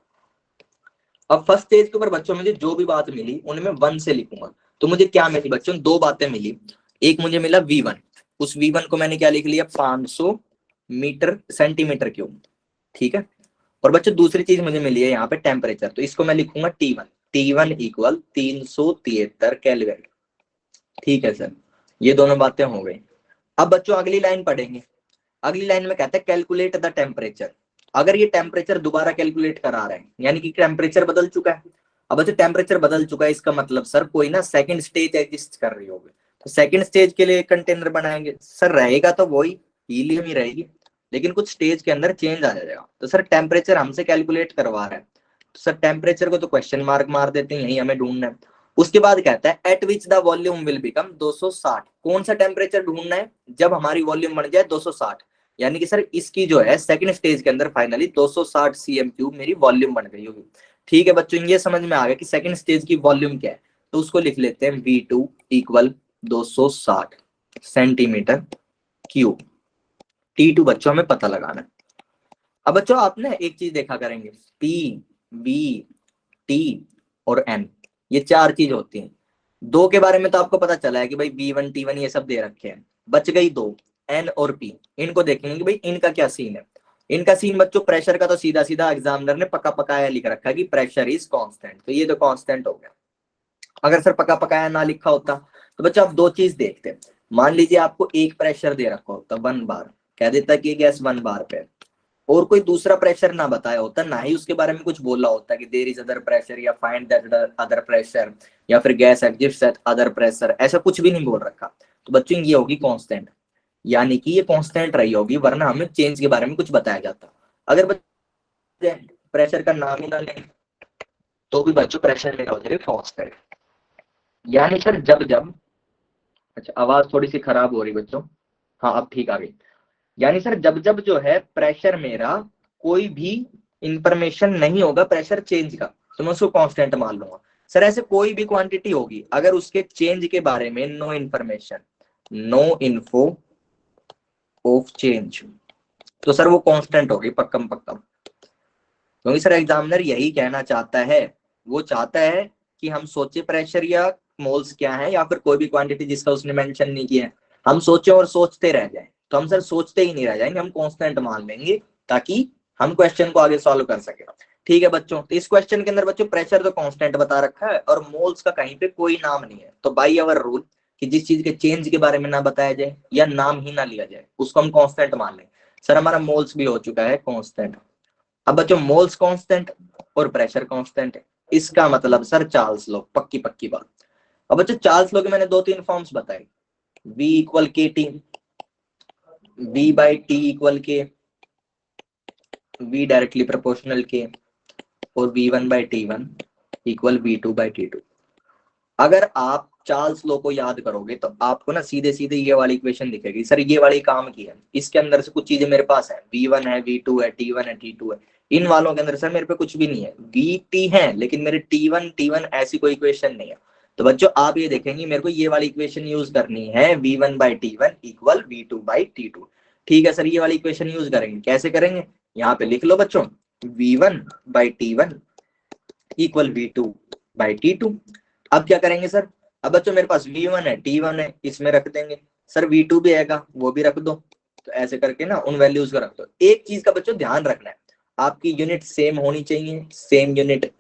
अब फर्स्ट स्टेज के ऊपर बच्चों मुझे जो भी बात मिली उनमें 1 से लिखूंगा। तो मुझे क्या मिली बच्चों, 2 बातें मिली। एक मुझे मिला V1, उस V1 को मैंने क्या लिख लिया, 500 मीटर सेंटीमीटर क्यूब। ठीक है, और बच्चों दूसरी चीज मुझे मिली है यहाँ पे टेम्परेचर, तो इसको मैं लिखूंगा T1। T1 equal 373 kelvin. ठीक है सर, ये दोनों बातें हो गई। अब बच्चों अगली लाइन पढ़ेंगे। अगली लाइन में कहता है कैलकुलेट द टेम्परेचर। अगर ये टेम्परेचर दोबारा कैलकुलेट करा रहे हैं, यानी कि टेम्परेचर बदल चुका है। अब अच्छा टेम्परेचर बदल चुका है, इसका मतलब सर कोई ना सेकंड स्टेज एग्जिस्ट कर रही होगी। तो सेकंड स्टेज के लिए कंटेनर बनाएंगे सर, रहेगा तो वही हीलियम ही रहेगी, लेकिन कुछ स्टेज के अंदर चेंज आ जाएगा। तो सर टेम्परेचर हमसे कैलकुलेट करवा रहा है, तो सर टेम्परेचर को तो क्वेश्चन मार्क मार देते हैं, यही हमें ढूंढना है। उसके बाद कहता है eight which the volume will become 260। कौन सा टेम्परेचर ढूंढना है, जब हमारी वॉल्यूम बन जाए 260, यानी कि सर इसकी जो है सेकंड स्टेज के अंदर फाइनली 260 सीएम क्यूब मेरी वॉल्यूम बन गई होगी। ठीक है बच्चों, ये समझ में आ गया कि सेकंड स्टेज की वॉल्यूम क्या है। तो उसको लिख लेते हैं V2 equal 260 centimetre cube. T2 बच्चों हमें पता लगाना है। अब बच्चों आप ना एक चीज देखा करेंगे, P, V, T और N, ये चार चीज होती हैं। दो के बारे में तो आपको पता चला है कि भाई V1 T1 ये सब दे रखे हैं, बच गई दो, N और P। इनको देखेंगे कि भाई इनका क्या सीन है। इनका सीन बच्चों प्रेशर का तो सीधा सीधा एग्जामिनर ने पका पकाया लिख रखा है कि प्रेशर इज कांस्टेंट, तो ये तो कांस्टेंट हो गया। अगर सर पका पकाया ना लिखा होता तो बच्चों आप दो चीज देखते हैं। मान लीजिए आपको एक प्रेशर दे रखा होता 1 बार, कह देता कि गैस 1 बार पे, और कोई दूसरा प्रेशर ना बताया होता, ना ही उसके बारे में कुछ बोला होता कि देयर इज अदर प्रेशर या फाइंड दैट अदर प्रेशर या फिर gas exists eight other pressure, ऐसा कुछ भी नहीं बोल रखा, तो बच्चों ये होगी कांस्टेंट, यानी कि ये कांस्टेंट रही होगी, वरना हमें चेंज के बारे में कुछ बताया जाता। अगर बच्चे प्रेशर का नाम ही ना लें तो भी बच्चों प्रेशर मेरा हो जाएगा कांस्टेंट। यानी सर जब जब, अच्छा आवाज थोड़ी सी खराब हो रही बच्चों, हाँ अब ठीक आ गई। यानी सर जब जब जो है प्रेशर मेरा कोई भी इंफॉर्मेशन नहीं होगा प्रेशर चेंज का, तो मैं उसको कांस्टेंट मान लूंगा। सर ऐसे कोई भी क्वांटिटी होगी अगर उसके चेंज के बारे में no information, no info of change, तो सर वो कांस्टेंट होगी पक्कम पक्कम। क्योंकि सर एग्जामिनर यही कहना चाहता है, वो चाहता है कि हम सोचे प्रेशर या मोल्स क्या है या फिर कोई भी क्वांटिटी जिसका उसने मेंशन नहीं किया है, हम सोचे और सोचते रह जाएं। तो हम सर सोचते ही नहीं रह जाएंगे, हम कांस्टेंट मान लेंगे ताकि हम क्वेश्चन को आगे सॉल्व कर सके। ठीक है बच्चों, तो इस क्वेश्चन के अंदर बच्चों प्रेशर तो कांस्टेंट बता रखा है और मोल्स का कहीं पे कोई नाम नहीं है, तो बाई अवर रूल कि जिस चीज के चेंज के बारे में ना बताया जाए या नाम ही ना लिया जाए उसको हम कांस्टेंट मान लें। सर हमारा मोल्स भी हो चुका है कांस्टेंट। अब बच्चों मोल्स कांस्टेंट और प्रेशर कांस्टेंट है, इसका मतलब सर चार्ल्स लॉ, पक्की पक्की बात। अब बच्चों चार्ल्स लॉ के मैंने दो तीन फॉर्म्स बताए, V इक्वल के T, V by T equal के, V डायरेक्टली प्रोपोर्शनल के, और V1 by T1 equal V2 by T2। अगर आप चार्ल्स लॉ को याद करोगे तो आपको ना सीधे सीधे ये वाली इक्वेशन दिखेगी, सर ये वाली काम की है, इसके अंदर से कुछ चीजें मेरे पास है, V1 है, V2 है, T1 है, T2 है, इन वालों के अंदर सर मेरे पे कुछ भी नहीं है, VT है लेकिन मेरे T1 ऐसी कोई इक्वेशन नहीं है। तो बच्चों आप ये देखेंगे मेरे को ये वाली इक्वेशन यूज करनी है, V1 by T1 equal V2 by T2। ठीक है सर, ये वाली इक्वेशन यूज करेंगे, कैसे करेंगे, यहाँ पे लिख लो बच्चों, V1 by T1 equal V2 by T2। अब क्या करेंगे सर, अब बच्चों मेरे पास V1 है, T1 है, इसमें रख देंगे, सर V2 भी आएगा वो भी रख दो, तो ऐसे करके ना उन वैल्यूज को रख दो। एक चीज का बच्चों ध्यान रखना है, आपकी यूनिट सेम होनी चाहिए, सेम यूनिट,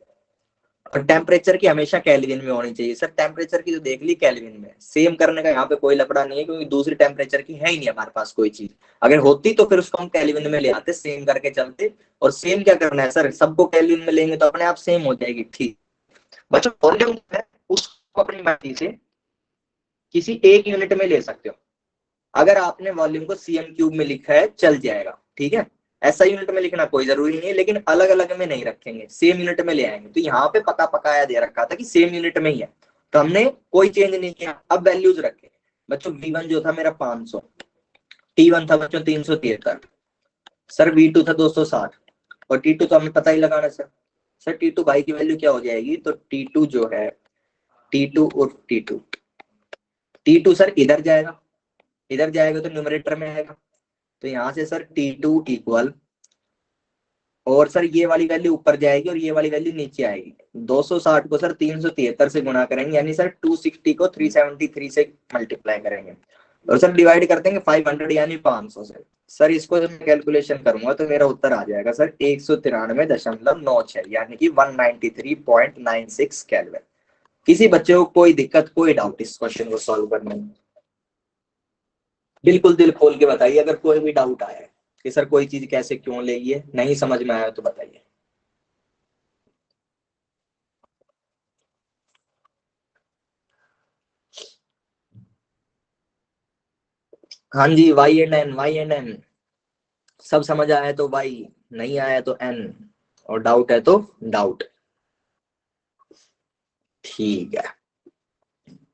और टेम्परेचर की हमेशा केल्विन में होनी चाहिए। सर टेम्परेचर की तो देख ली केल्विन में, सेम करने का यहाँ पे कोई लफड़ा नहीं है क्योंकि दूसरी टेम्परेचर की है ही नहीं हमारे पास कोई चीज, अगर होती तो फिर उसको हम केल्विन में ले आते, सेम करके चलते। और सेम क्या करना है सर, सबको केल्विन में लेंगे तो अपने आप सेम हो जाएगी। ठीक बच्चों, वॉल्यूम है उसको अपनी मर्जी से किसी एक यूनिट में ले सकते हो, अगर आपने वॉल्यूम को सीएम क्यूब में लिखा है चल जाएगा, ठीक है, ऐसा यूनिट में लिखना कोई जरूरी नहीं है, लेकिन अलग अलग में नहीं रखेंगे, सेम यूनिट में ले आएंगे। तो यहाँ पे पका पकाया दे रखा था कि सेम यूनिट में ही है, तो हमने कोई चेंज नहीं किया। अब वैल्यूज रखे बच्चों, V1 जो था मेरा 500, T1 था बच्चों 373, सर V2 था 260 और T2 तो हमें पता ही लगाना सर। सर T2 भाई की वैल्यू क्या हो जाएगी, तो T2 जो है, T2 और T2 सर इधर जाएगा, इधर जाएगा तो न्यूमरेटर में आएगा, तो यहाँ से सर T2 इक्वल, और सर ये वाली वैल्यू ऊपर जाएगी और ये वाली वैल्यू नीचे आएगी, 260 को सर 373 से गुणा करेंगे, यानी सर 260 को 373 से मल्टीप्लाई करेंगे, और सर डिवाइड कर देंगे 500 यानी 500 से। सर इसको जब मैं कैलकुलेशन करूंगा तो मेरा उत्तर आ जाएगा सर 193.96, यानी कि 193.96 केल्विन। किसी बच्चे को कोई दिक्कत, कोई डाउट इस क्वेश्चन को सॉल्व करने में, बिल्कुल दिल खोल के बताइए अगर कोई भी डाउट आया है कि सर कोई चीज कैसे क्यों लेगी, नहीं समझ में आया तो बताइए। हाँ जी, वाई एंड एन सब समझ आया तो वाई, नहीं आया तो एन, और डाउट है तो डाउट। ठीक है,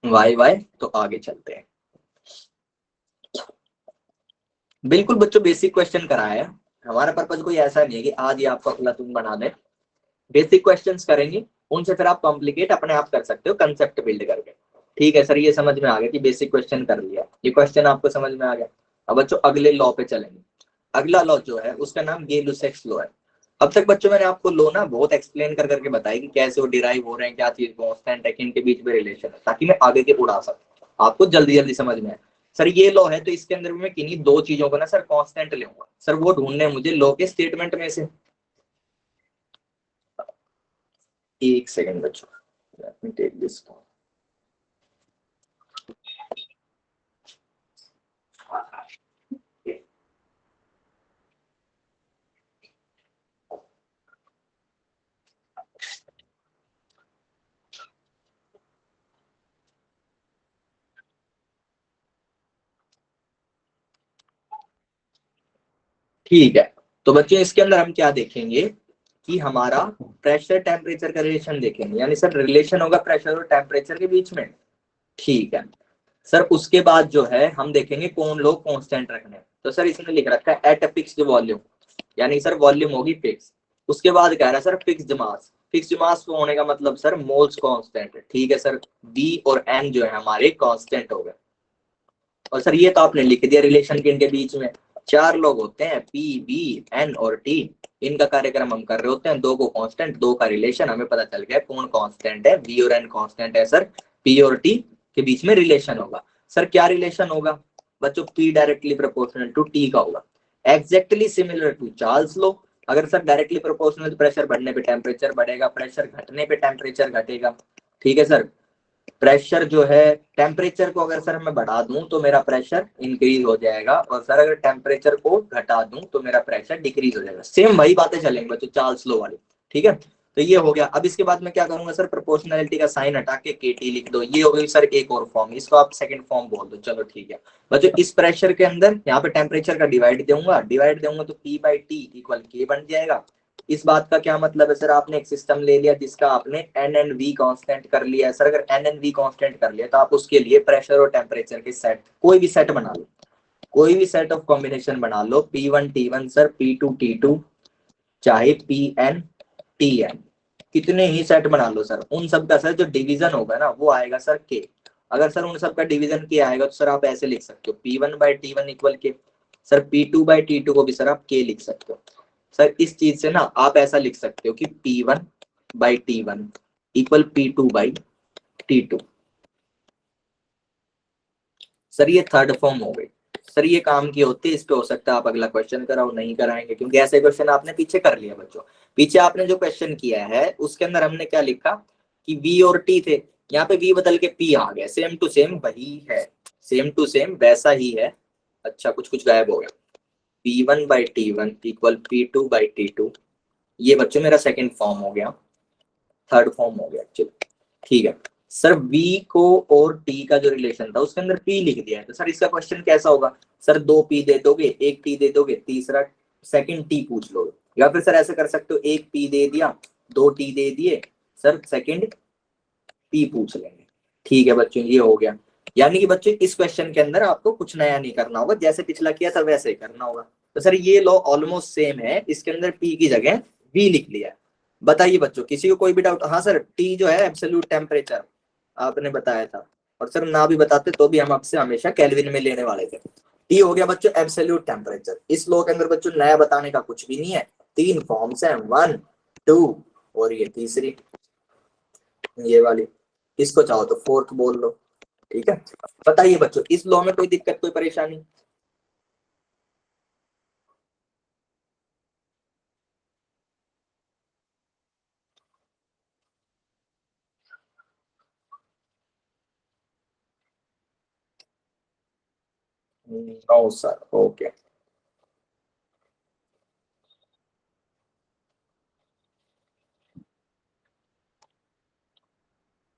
वाई वाई तो आगे चलते हैं। बिल्कुल बच्चों बेसिक क्वेश्चन कराया है, हमारा पर्पज कोई ऐसा नहीं है कि आज ही आपको अफलातून बना दे, बेसिक क्वेश्चंस करेंगे उनसे फिर आप कॉम्प्लिकेट अपने आप कर सकते हो कंसेप्ट बिल्ड करके। ठीक है सर, ये समझ में आ गया कि बेसिक क्वेश्चन कर लिया, ये क्वेश्चन आपको समझ में आ गया। अब बच्चों अगले लॉ पे चलेंगे। अगला लॉ जो है उसका नाम गे-लुसेक्स लॉ है। अब तक बच्चों मैंने आपको लॉ ना बहुत एक्सप्लेन कर करके बताया कि कैसे वो डिराइव हो रहे हैं, क्या चीज कांस्टेंट है, किनके बीच में रिलेशन है, ताकि मैं आगे के उड़ा सकूं, आपको जल्दी जल्दी समझ में आए। सर ये लॉ है तो इसके अंदर मैं किन्हीं दो चीजों को ना सर कांस्टेंट लूंगा, सर वो ढूंढने मुझे लॉ के स्टेटमेंट में से। एक सेकंड बच्चों, लेट मी टेक दिस। ठीक है, तो बच्चों इसके अंदर हम क्या देखेंगे कि हमारा प्रेशर टेम्परेचर का रिलेशन देखेंगे, यानी सर रिलेशन होगा प्रेशर और टेम्परेचर के बीच में। ठीक है सर, उसके बाद जो है हम देखेंगे कौन लोग कांस्टेंट रखने हैं। तो सर इसने लिख रखा है एट अ फिक्स्ड वॉल्यूम, यानी सर वॉल्यूम होगी फिक्स। उसके बाद कह रहा है sir fixed mass, fixed mass होने का मतलब सर मोल्स कांस्टेंट है। ठीक है सर, बी और एन जो है हमारे कांस्टेंट हो गए। और सर ये तो आपने लिख दिया रिलेशन के इनके बीच में, चार लोग होते हैं पी बी एन और टी, इनका कार्यक्रम हम कर रहे होते हैं, दो को कांस्टेंट, दो का रिलेशन, हमें पता चल गया कौन कांस्टेंट है, बी और एन कांस्टेंट है सर, पी और टी के बीच में रिलेशन होगा। सर क्या रिलेशन होगा बच्चों, P directly proportional to T का होगा, exactly similar to Charles law. अगर सर डायरेक्टली प्रोपोर्शनल, प्रेशर बढ़ने पे टेम्परेचर बढ़ेगा, प्रेशर घटने पे टेम्परेचर घटेगा। ठीक है सर, प्रेशर जो है टेम्परेचर को अगर सर मैं बढ़ा दूं तो मेरा प्रेशर इंक्रीज हो जाएगा, और सर अगर टेम्परेचर को घटा दूं तो मेरा प्रेशर डिक्रीज हो जाएगा। सेम वही बातें चलेंगे बच्चों चार्ल्स लॉ वाली। ठीक है, तो ये हो गया। अब इसके बाद मैं क्या करूंगा सर, प्रोपोर्शनैलिटी का साइन हटा के केटी लिख दो, ये हो गई सर एक और फॉर्म, इसको आप सेकंड फॉर्म बोल दो। चलो ठीक है बच्चों, इस प्रेशर के अंदर यहाँ पे टेम्परेचर का डिवाइड दूंगा तो पी बाई टी इक्वल के बन जाएगा। इस बात का क्या मतलब है सर, आपने एक सिस्टम ले लिया जिसका आपने एन एंड वी कांस्टेंट कर लिया है। सर अगर एन एंड वी कांस्टेंट कर लिया तो आप उसके लिए प्रेशर और टेम्परेचर के सेट, कोई भी सेट बना लो, कोई भी सेट ऑफ कॉम्बिनेशन बना लो, P1 T1 sir, P2 T2, चाहे Pn Tn, कितने ही सेट बना लो सर, उन सब का सर जो डिवीजन होगा ना वो आएगा सर के। अगर सर उन सब का डिवीजन के आएगा तो सर आप ऐसे लिख सकते हो P1/T1 इक्वल के, सर P2/T2 को भी सर आप के लिख सकते हो। सर इस चीज से ना आप ऐसा लिख सकते हो कि P1/T1 इक्वल P2/T2। सर ये थर्ड फॉर्म हो गई। सर ये काम की होती है, इस पे हो सकता है आप अगला क्वेश्चन कराओ, नहीं कराएंगे क्योंकि ऐसे क्वेश्चन आपने पीछे कर लिया बच्चों। पीछे आपने जो क्वेश्चन किया है उसके अंदर हमने क्या लिखा कि V और T थे, यहाँ पे V बदल के P आ गया, सेम टू सेम वही है, सेम टू सेम वैसा ही है। अच्छा कुछ कुछ गायब हो गया, P1/T1 इक्वल P2/T2, ये बच्चों मेरा सेकंड फॉर्म हो गया, थर्ड फॉर्म हो गया एक्चुअली। ठीक है सर, V को और T का जो रिलेशन था उसके अंदर P लिख दिया है, तो सर इसका क्वेश्चन कैसा होगा, सर दो P दे दोगे, एक T दे दोगे, तीसरा सेकंड T पूछ लोगे, या फिर सर ऐसे कर सकते हो एक P दे दिया, दो T दे दिए, सर सेकंड P पूछ लेंगे। ठीक है बच्चों, ये हो गया। यानी कि बच्चों इस क्वेश्चन के अंदर आपको कुछ नया नहीं करना होगा, जैसे पिछला किया था वैसे ही करना होगा। तो सर ये लॉ ऑलमोस्ट सेम है, इसके अंदर P की जगह V लिख लिया है। बताइए बच्चों किसी को कोई भी डाउट। हाँ सर, T जो है एब्सोल्यूट टेम्परेचर आपने बताया था, और सर ना भी बताते तो भी हम आपसे हमेशा केल्विन में लेने वाले थे। टी हो गया बच्चों एब्सोल्यूट टेम्परेचर। इस लॉ के अंदर बच्चों नया बताने का कुछ भी नहीं है, तीन फॉर्म्स हैं, 1 2 और ये तीसरी ये वाली, इसको चाहो तो फोर्थ बोल लो। ठीक है, बताइए बच्चों इस लॉ में कोई दिक्कत कोई परेशानी। No sir, okay.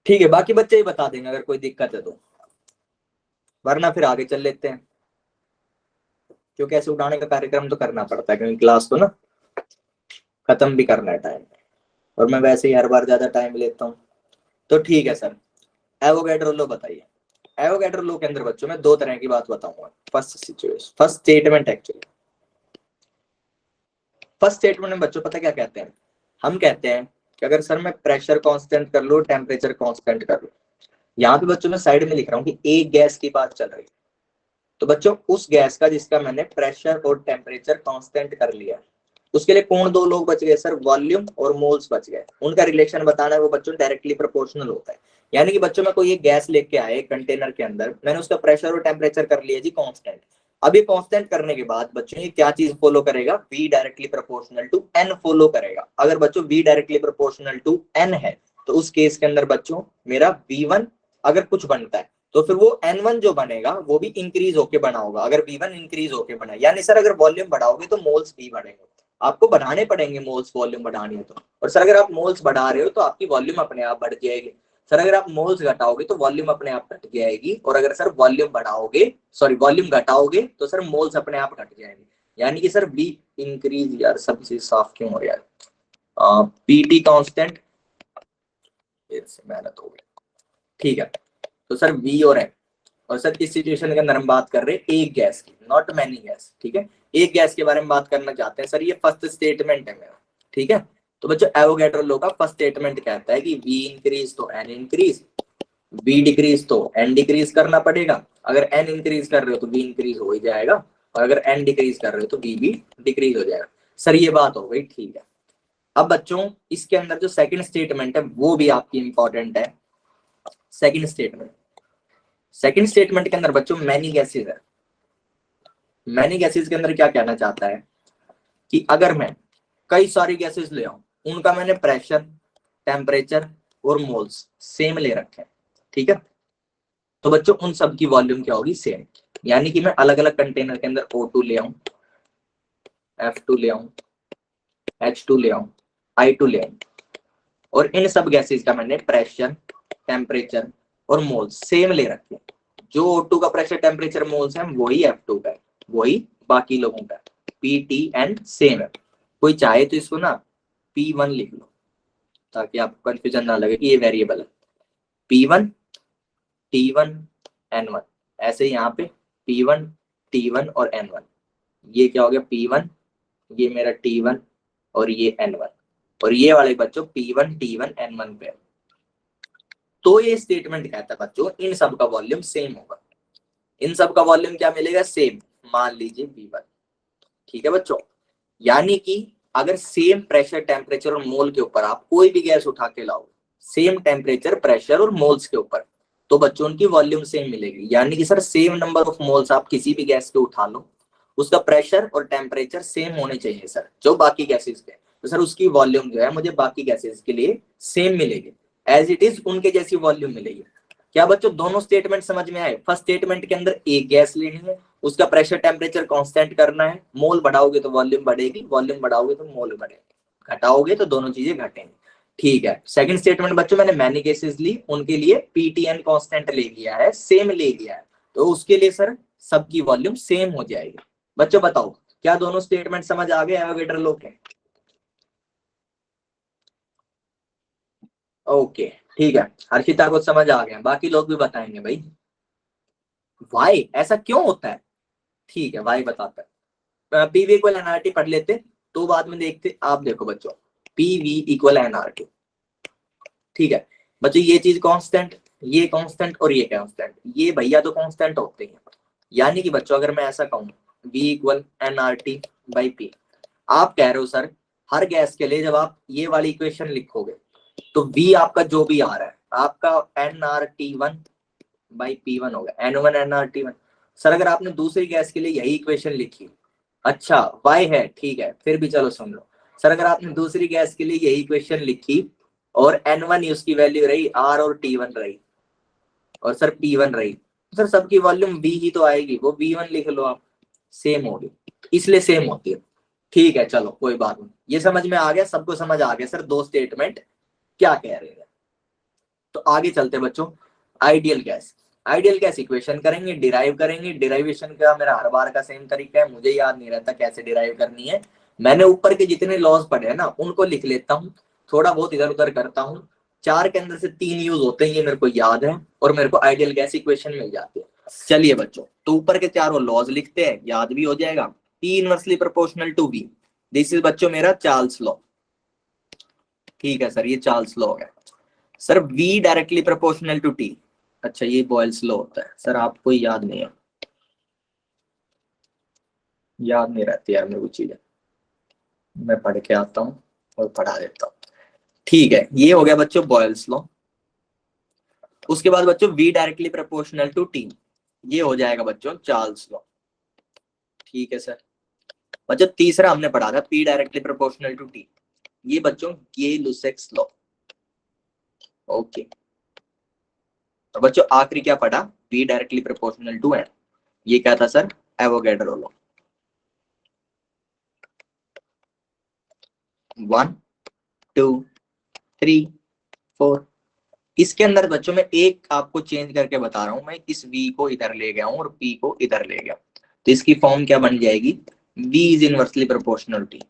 ठीक है, बाकी बच्चे ही बता देंगे अगर कोई दिक्कत है तो, वरना फिर आगे चल लेते हैं, क्योंकि ऐसे उठाने का कार्यक्रम तो करना पड़ता है क्योंकि क्लास तो ना खत्म भी करना है टाइम, और मैं वैसे ही हर बार ज्यादा टाइम लेता हूँ। तो ठीक है सर, एवोगैड्रो लो बताइए। एवोगैड्रो लो के अंदर बच्चों में दो तरह की बात बताऊंगा। First situation, first statement actually, first statement में बच्चों पता क्या कहते हैं, हम कहते हैं कि अगर सर मैं प्रेशर कांस्टेंट कर लूं, टेम्परेचर कांस्टेंट कर लूं, यहाँ पे बच्चों मैं साइड में लिख रहा हूँ कि एक गैस की बात चल रही है, तो बच्चों उस गैस का जिसका मैंने प्रेशर और टेम्परेचर कांस्टेंट कर लिया, उसके लिए कौन दो लोग बच गए सर, वॉल्यूम और मोल्स बच गए। उनका रिलेशन बताना है, वो बच्चों डायरेक्टली प्रोपोर्शनल होता है। यानी कि बच्चों में कोई एक गैस लेके आए कंटेनर के अंदर, मैंने उसका प्रेशर और टेम्परेचर कर लिया जी कांस्टेंट। अब ये कांस्टेंट करने के बाद बच्चों ये क्या चीज फॉलो करेगा, V directly proportional to N follow करेगा। अगर बच्चों V directly proportional to N है तो उस केस के अंदर बच्चों मेरा V1 अगर कुछ बनता है तो फिर वो N1 जो बनेगा वो भी इंक्रीज होके बना होगा, अगर V1 इंक्रीज होके बना। यानी सर अगर वॉल्यूम बढ़ाओगे तो मोल्स भी बढ़ेंगे, आपको बढ़ाने पड़ेंगे मोल्स, वॉल्यूम बढ़ानी है तो। और सर अगर आप मोल्स बढ़ा रहे हो तो आपकी वॉल्यूम अपने आप बढ़ जाएगी। सर अगर आप मोल्स घटाओगे तो वॉल्यूम अपने आप घट जाएगी, और अगर सर वॉल्यूम बढ़ाओगे, सॉरी वॉल्यूम घटाओगे तो सर मोल्स अपने आप घट जाएंगे। यानी कि सर V इंक्रीज, यार सब चीज साफ क्यों हो रहा है, PT कांस्टेंट, मेहनत हो गई, ठीक है। तो सर V और M, और सर इस सिचुएशन के अंदर हम बात कर रहे हैं एक गैस की, नॉट मैनी गैस, ठीक है। एक गैस के बारे में बात करना चाहते हैं सर, ये फर्स्ट स्टेटमेंट है मेरा, ठीक है। तो बच्चों एवोगैड्रो लॉ का फर्स्ट स्टेटमेंट कहता है कि V इंक्रीज तो N इंक्रीज, V डिक्रीज तो N डिक्रीज करना पड़ेगा। अगर N इंक्रीज कर रहे हो तो V इंक्रीज हो ही जाएगा, और अगर N डिक्रीज कर रहे हो तो V भी डिक्रीज हो जाएगा। सर ये बात हो गई, ठीक है। अब बच्चों इसके अंदर जो सेकंड स्टेटमेंट है वो भी आपकी इंपॉर्टेंट है। सेकंड स्टेटमेंट के अंदर बच्चों मैनी गैसेज है। मैनी गैसेज के अंदर क्या कहना चाहता है कि अगर मैं कई सारी गैसेज ले आऊं, उनका मैंने प्रेशर, टेम्परेचर और मोल्स सेम ले रखे हैं, ठीक है, तो बच्चों उन सब की वॉल्यूम क्या होगी, सेम। यानी कि मैं अलग अलग कंटेनर के अंदर O2 ले आऊं, F2 ले आऊं, H2 ले आऊं, I2 ले आऊं, और इन सब गैसेज का मैंने प्रेशर, टेम्परेचर और मोल्स सेम ले रखे हैं। जो O2 का प्रेशर, टेम्परेचर, मोल्स है वही F2 का है, वही बाकी लोगों का, PTN सेम है। कोई चाहे तो इसको ना P1 लिख लो ताकि आपको कंफ्यूजन ना लगे कि ये वेरिएबल है। P1 T1 N1, ऐसे यहाँ पे P1 T1 और N1, ये क्या हो गया P1, ये मेरा T1 और ये N1, और ये वाले बच्चों P1 T1 N1 पे। तो ये स्टेटमेंट कहता है बच्चों इन सब का वॉल्यूम सेम होगा। इन सब का वॉल्यूम क्या मिलेगा, सेम, मान लीजिए V1, ठीक है बच्चों। यानी कि अगर सेम प्रेशर, टेम्परेचर और मोल के ऊपर आप कोई भी गैस उठा के लाओ, सेम टेम्परेचर, प्रेशर और मोल्स के ऊपर, तो बच्चों उनकी वॉल्यूम सेम मिलेगी। यानी कि sir same number of moles आप किसी भी गैस के उठा लो, उसका प्रेशर और टेम्परेचर सेम होने चाहिए सर जो बाकी गैसेज के, तो सर उसकी वॉल्यूम जो है मुझे बाकी गैसेज के लिए सेम मिलेगी, एज इट इज उनके जैसी वॉल्यूम मिलेगी। क्या बच्चों दोनों स्टेटमेंट समझ में आए। फर्स्ट स्टेटमेंट के अंदर एक गैस लेनी है, उसका प्रेशर, टेम्परेचर कांस्टेंट करना है, मोल बढ़ाओगे तो वॉल्यूम बढ़ेगी, वॉल्यूम बढ़ाओगे तो मोल बढ़ेगी, घटाओगे तो दोनों चीजें घटेंगी, ठीक है। सेकंड स्टेटमेंट बच्चों मैंने मैनी केसेस ली, उनके लिए PTN कांस्टेंट ले लिया है, सेम ले लिया है, तो उसके लिए सर सबकी वॉल्यूम सेम हो जाएगी। बच्चों बताओ क्या दोनों स्टेटमेंट समझ आ गए एवोगैड्रो लॉ के। ओके ठीक है, हर्षिता को समझ आ गया, बाकी लोग भी बताएंगे भाई वाई ऐसा क्यों होता है, ठीक है वाई बताता है। PV इक्वल NRT पढ़ लेते तो बाद में देखते। आप देखो बच्चों PV इक्वल NRT, ठीक है बच्चों, ये चीज कांस्टेंट, ये कांस्टेंट और ये कांस्टेंट, ये भैया तो कांस्टेंट होते हैं। यानी कि बच्चों अगर मैं ऐसा कहूँ V equal NRT by P, आप कह रहे हो सर हर गैस के लिए जब आप ये वाली इक्वेशन लिखोगे तो V आपका जो भी आ रहा है आपका NRT1 बाई P1 होगा, N1 NRT1। सर अगर आपने दूसरी गैस के लिए यही इक्वेशन लिखी, अच्छा Y है ठीक है, फिर भी चलो सुन लो। सर अगर आपने दूसरी गैस के लिए यही इक्वेशन लिखी और N1 उसकी वैल्यू रही, R और T1 रही, और सर P1 रही, तो सर सबकी वॉल्यूम V ही तो आएगी, वो V1 लिख लो आप, सेम होगी, इसलिए सेम होती है, ठीक है। चलो कोई बात नहीं, ये समझ में आ गया, सबको समझ आ गया सर दो स्टेटमेंट क्या कह रहे हैं। तो आगे चलते बच्चों, ideal gas. Ideal gas equation करेंगे, डिराइव करेंगे। डिराइवेशन का मेरा हर बार का सेम तरीका है, मुझे याद नहीं रहता कैसे डिराइव करनी है। मैंने ऊपर के जितने लॉज पढ़े हैं ना उनको लिख लेता हूँ, थोड़ा बहुत इधर उधर करता हूँ। चार के अंदर से तीन यूज होते हैं, ये मेरे को याद है, और मेरे को आइडियल गैस इक्वेशन मिल जाती है। चलिए बच्चों, तो ऊपर के चारों लॉज लिखते हैं, याद भी हो जाएगा। P inversely proportional to V, this is बच्चों मेरा चार्ल्स लॉ, ठीक है सर, ये चार्ल्स लॉ हो गया। Sir V directly proportional to T, अच्छा ये बॉयल्स लॉ होता है सर, आपको याद नहीं है? याद नहीं रहती यार मेरे को चीजें, मैं पढ़ के आता हूँ और पढ़ा देता हूँ। ठीक है, ये हो गया बच्चों बॉयल्स लॉ। उसके बाद बच्चों V directly proportional to T, ये हो जाएगा बच्चों चार्ल्स लॉ। ठीक है सर। बच्चों तीसरा हमने पढ़ा था P directly proportional to T, ये बच्चों गे-लुसेक्स लॉ। ओके, तो बच्चों आखिरी क्या पढ़ा? P directly proportional to N, ये क्या था सर? Avogadro law. 1 2 3 4। इसके अंदर बच्चों में एक आपको चेंज करके बता रहा हूं, मैं इस V को इधर ले गया हूं और P को इधर ले गया, तो इसकी फॉर्म क्या बन जाएगी? V is inversely proportional T,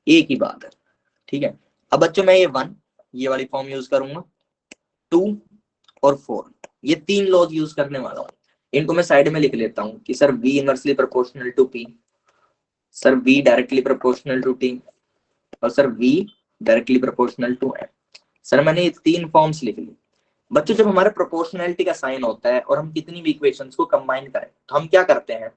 एक ही बात है। ठीक है, अब बच्चों मैं ये 1 ये वाली फॉर्म यूज करूंगा, 2 और 4 ये तीन लॉज यूज करने वाला हूं। इनको मैं साइड में लिख लेता हूं कि sir V inversely proportional to P, sir V directly proportional to T, और sir V directly proportional to N। Sir मैंने ये तीन फॉर्म्स लिख ली। बच्चों जब हमारे प्रोपोर्शनैलिटी का साइन होता है और हम कितनी भी इक्वेशंस को कंबाइन करें तो हम क्या करते हैं?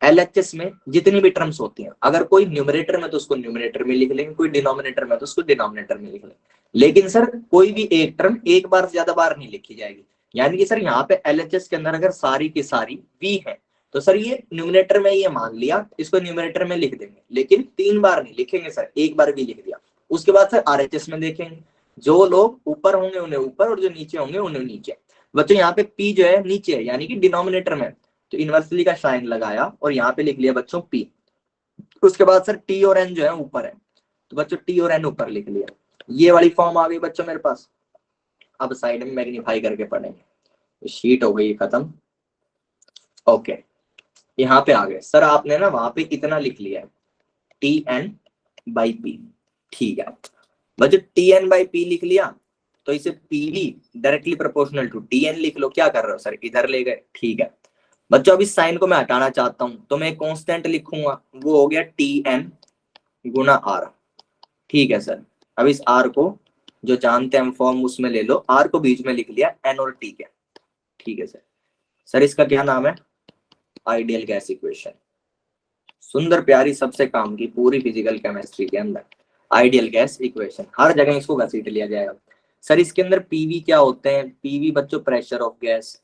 एलएचएस में जितनी भी टर्म्स होती हैं, अगर कोई न्यूमरेटर में तो उसको न्यूमरेटर में लिख लेंगे, कोई डिनोमिनेटर में तो उसको डिनोमिनेटर में लिख लेंगे। लेकिन सर कोई भी एक टर्म एक बार से ज्यादा बार नहीं लिखी जाएगी। यानी कि सर यहाँ पे एलएचएस के अंदर अगर सारी की सारी वी है तो सर ये न्यूमरेटर में ये मान लिया, इसको न्यूमरेटर में लिख देंगे, लेकिन 3 बार नहीं लिखेंगे सर, एक बार भी लिख दिया। उसके बाद सर आरएचएस में देखेंगे, जो लोग ऊपर होंगे उन्हें ऊपर और जो नीचे होंगे उन्हें नीचे। बच्चों यहाँ पे पी जो है नीचे है, यानी कि डिनोमिनेटर में, तो इनवर्सली का साइन लगाया और यहाँ पे लिख लिया बच्चों पी। उसके बाद सर टी और एन जो है ऊपर है, तो बच्चों टी और एन ऊपर लिख लिया। ये वाली फॉर्म आ गई बच्चों मेरे पास। अब साइड में मैग्नीफाई करके पढ़ेंगे, शीट हो गई खत्म। ओके, यहाँ पे आ गए सर, आपने ना वहां पे इतना लिख लिया है टी एन बाई पी। ठीक है बच्चों, टी एन बाई पी लिख लिया, तो इसे P V directly proportional to T N लिख लो। क्या कर रहे हो सर? इधर ले गए। ठीक है बच्चों, अब इस साइन को मैं हटाना चाहता हूं तो मैं कांस्टेंट लिखूंगा, वो हो गया टी एन गुना आर। ठीक है सर, अब इस आर को जो जानते हैं हम फॉर्म उसमें ले लो, आर को बीच में लिख लिया एन और टी के। ठीक है सर। सर इसका क्या नाम है? Ideal gas equation. सुंदर प्यारी, सबसे काम की पूरी फिजिकल केमिस्ट्री के अंदर आइडियल गैस इक्वेशन, हर जगह इसको घसीट लिया जाएगा। सर इसके अंदर पीवी क्या होते हैं? पीवी बच्चों प्रेशर ऑफ गैस।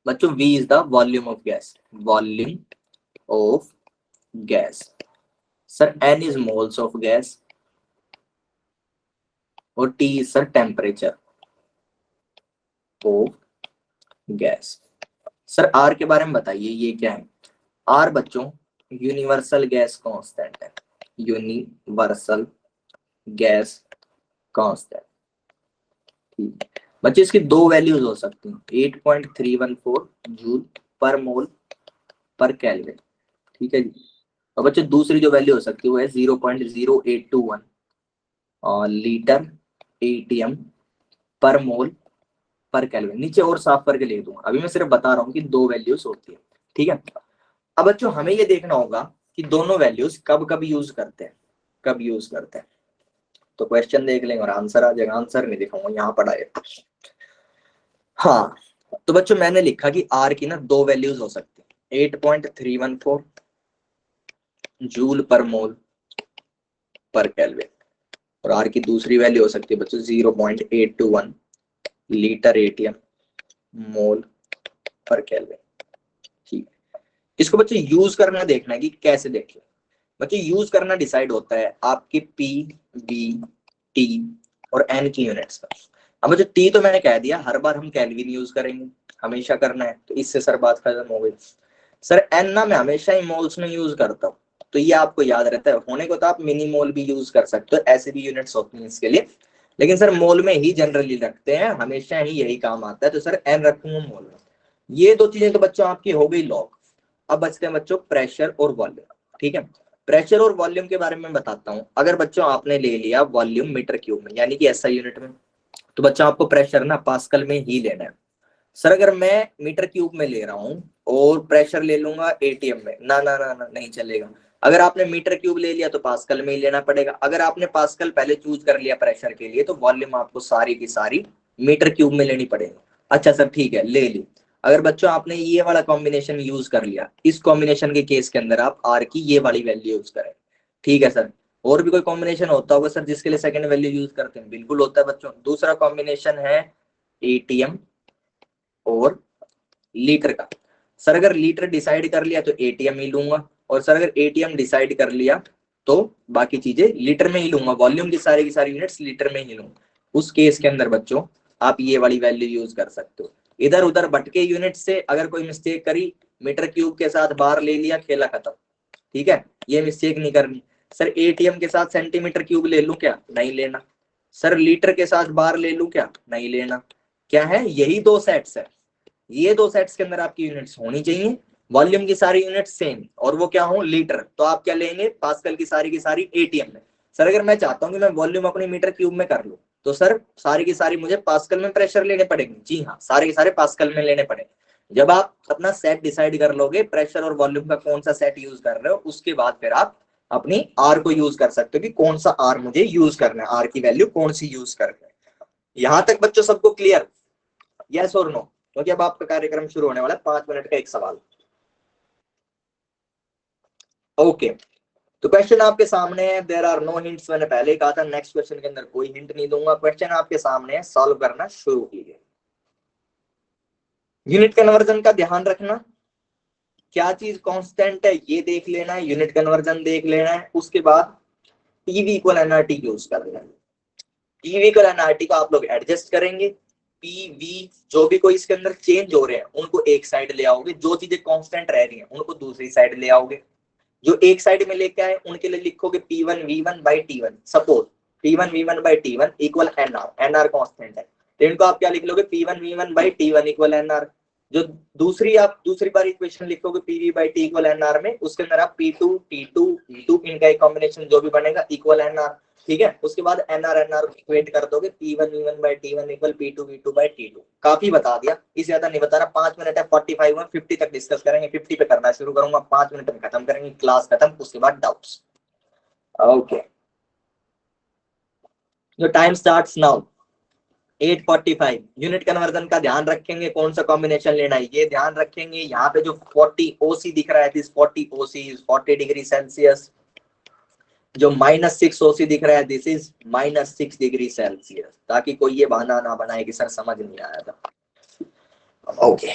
बच्चों V is the volume of gas, volume of gas. Sir N is moles of gas, और T is sir temperature of gas. Sir R के बारे में बताइए, ये क्या है? R बच्चों यूनिवर्सल गैस कांस्टेंट है, यूनिवर्सल गैस कांस्टेंट। ठीक है बच्चों, इसकी दो वैल्यूज हो सकती हैं, 8.314 जूल पर मोल पर केल्विन। ठीक है जी। और बच्चों दूसरी जो वैल्यू हो सकती है वो है 0.0821 लीटर एटीएम पर मोल पर केल्विन। नीचे और साफ करके लिख दूंगा, अभी मैं सिर्फ बता रहा हूँ कि दो वैल्यूज होती है। ठीक है, अब बच्चों हमें ये देखना होगा कि दोनों वैल्यूज कब कब यूज करते हैं, कब यूज करते हैं। तो क्वेश्चन देख लेंगे और आंसर आ जाएगा। आंसर नहीं दिखाऊंगा, यहाँ पढ़ा है। हाँ, तो बच्चों मैंने लिखा कि आर की ना दो वैल्यूज हो सकती है, 8.314 जूल पर मोल पर केल्विन, और आर की दूसरी वैल्यू हो सकती है बच्चों 0.821 लीटर एटीएम मोल पर केल्विन। ठीक है, इसको बच्चों यूज करना देखना है कि कैसे देखें। बच्चों यूज करना डिसाइड होता है आपकी पी बी टी और एन की यूनिट्स का। अब बच्चों टी तो मैंने कह दिया, हर बार हम केल्विन यूज करेंगे, हमेशा करना है, तो इससे सर बात खत्म हो गई। सर एन ना मैं हमेशा ही मोल्स में यूज करता हूँ, तो ये आपको याद रहता है। होने को तो आप मिनी मोल भी यूज कर सकते हो, ऐसे भी यूनिट्स होती हैं इसके लिए, लेकिन सर मोल में ही जनरली रखते हैं, हमेशा ही यही काम आता है, तो सर एन रखूंगा मोल में। ये दो चीजें तो बच्चों आपकी हो गई लॉग। अब बचते हैं बच्चों प्रेशर और वॉल्यूम। ठीक है, प्रेशर और वॉल्यूम के बारे में बताता हूँ। अगर बच्चों आपने ले लिया वॉल्यूम मीटर क्यूब में, यानी कि एसआई यूनिट में, तो बच्चों आपको प्रेशर ना पास्कल में ही लेना है। सर अगर मैं मीटर क्यूब में ले रहा हूँ और प्रेशर ले लूंगा एटीएम में, ना ना ना, ना नहीं चलेगा। अगर आपने मीटर क्यूब ले लिया तो पास्कल में ही लेना पड़ेगा। अगर आपने पास्कल पहले चूज कर लिया प्रेशर के लिए तो वॉल्यूम आपको सारी की सारी मीटर क्यूब में लेनी पड़ेगी। अच्छा सर ठीक है ले ली। अगर बच्चों आपने ये वाला कॉम्बिनेशन यूज कर लिया, इस कॉम्बिनेशन के केस के अंदर आप आर की ये वाली वैल्यू यूज करें। ठीक है सर। और भी कोई कॉम्बिनेशन होता होगा सर जिसके लिए सेकंड वैल्यू यूज करते हैं? बिल्कुल होता है बच्चों। दूसरा कॉम्बिनेशन है एटीएम और लीटर का। सर अगर लीटर डिसाइड कर लिया तो एटीएम ही लूंगा, और सर अगर एटीएम डिसाइड कर लिया तो बाकी चीजें लीटर में ही लूंगा, वॉल्यूम की सारी यूनिट्स लीटर में ही लूंगा। उस केस के अंदर बच्चों आप ये वाली वैल्यू यूज कर सकते हो। इधर उधर भटके यूनिट से अगर कोई मिस्टेक करी, मीटर क्यूब के साथ बार ले लिया, खेला खत्म। ठीक है, ये मिस्टेक नहीं करनी। सर एटीएम के साथ सेंटीमीटर क्यूब ले लूं क्या? नहीं लेना। सर लीटर के साथ बार ले लूं क्या? नहीं लेना। क्या है, यही दो सेट्स है। ये दो सेट्स के अंदर आपकी यूनिट्स होनी चाहिए, वॉल्यूम की सारी यूनिट सेम, और वो क्या हो, लीटर। तो आप क्या लेंगे, पास्कल की सारी एटीएम में। सर अगर मैं चाहता हूं कि मैं वॉल्यूम अपनी मीटर क्यूब में कर लूं तो सर सारी की सारी मुझे पास्कल में प्रेशर लेने पड़ेंगे। जी हाँ, सारे के सारे पास्कल में लेने पड़ेंगे। जब आप अपना सेट डिसाइड कर लोगे प्रेशर और वॉल्यूम का कौन सा सेट यूज कर रहे हो, उसके बाद फिर आप अपनी आर को यूज कर सकते हो कि कौन सा आर मुझे यूज करना है, आर की वैल्यू कौन सी यूज करना है। यहां तक बच्चों सबको क्लियर? यस और नो? क्योंकि अब आपका कार्यक्रम शुरू होने वाला है, 5 मिनट का एक सवाल। ओके। तो क्वेश्चन आपके सामने है, देयर आर नो हिंट्स। मैंने पहले ही कहा था नेक्स्ट क्वेश्चन के अंदर कोई हिंट नहीं दूंगा। क्वेश्चन आपके सामने है, सॉल्व करना शुरू कीजिए। यूनिट कन्वर्जन का ध्यान रखना, क्या चीज कांस्टेंट है ये देख लेना है, यूनिट कन्वर्जन देख लेना है, उसके बाद पीवी इक्वल एनआरटी यूज कर लेना है। पीवी इक्वल एनआरटी को आप लोग एडजस्ट करेंगे। पीवी जो भी कोई इसके अंदर चेंज हो रहे हैं उनको एक साइड ले आओगे, जो चीजें कांस्टेंट रह रही हैं उनको दूसरी साइड ले आओगे। जो एक साइड में लेके आए उनके लिए लिखोगे P1V1/T1। Suppose P1V1/T1 equal NR constant है, तो इनको आप क्या लिख लोगे, P1V1/T1 इक्वल एनआर। जो दूसरी बार इक्वेशन लिखोगे PV/T इक्वल एनआर में, उसके अंदर आप P2 इनका एक कॉम्बिनेशन जो भी बनेगा इक्वल एनआर। ठीक है, उसके बाद एनआर एनआर इक्वेट कर दोगे, P1V1/T1 इक्वल P2V2/T2। काफी बता दिया, इससे ज्यादा नहीं बता रहा। 5 मिनट है, 45 में 50 तक डिस्कस करेंगे, 50 पे करना शुरू करूंगा, 5 मिनट में खत्म करेंगे, क्लास खत्म, उसके बाद डाउट्स। ओके, जो time starts now 8:45। Unit conversion का ध्यान रखेंगे, कौन सा कॉम्बिनेशन लेना है ये ध्यान रखेंगे। यहाँ पे जो 40 ओसी दिख रहा है, this 40 OC is 40 degree Celsius. जो -6 ओसी दिख रहा है, दिस इज -6 डिग्री सेल्सियस, ताकि कोई ये बहाना ना बनाए कि सर समझ नहीं आया था। ओके।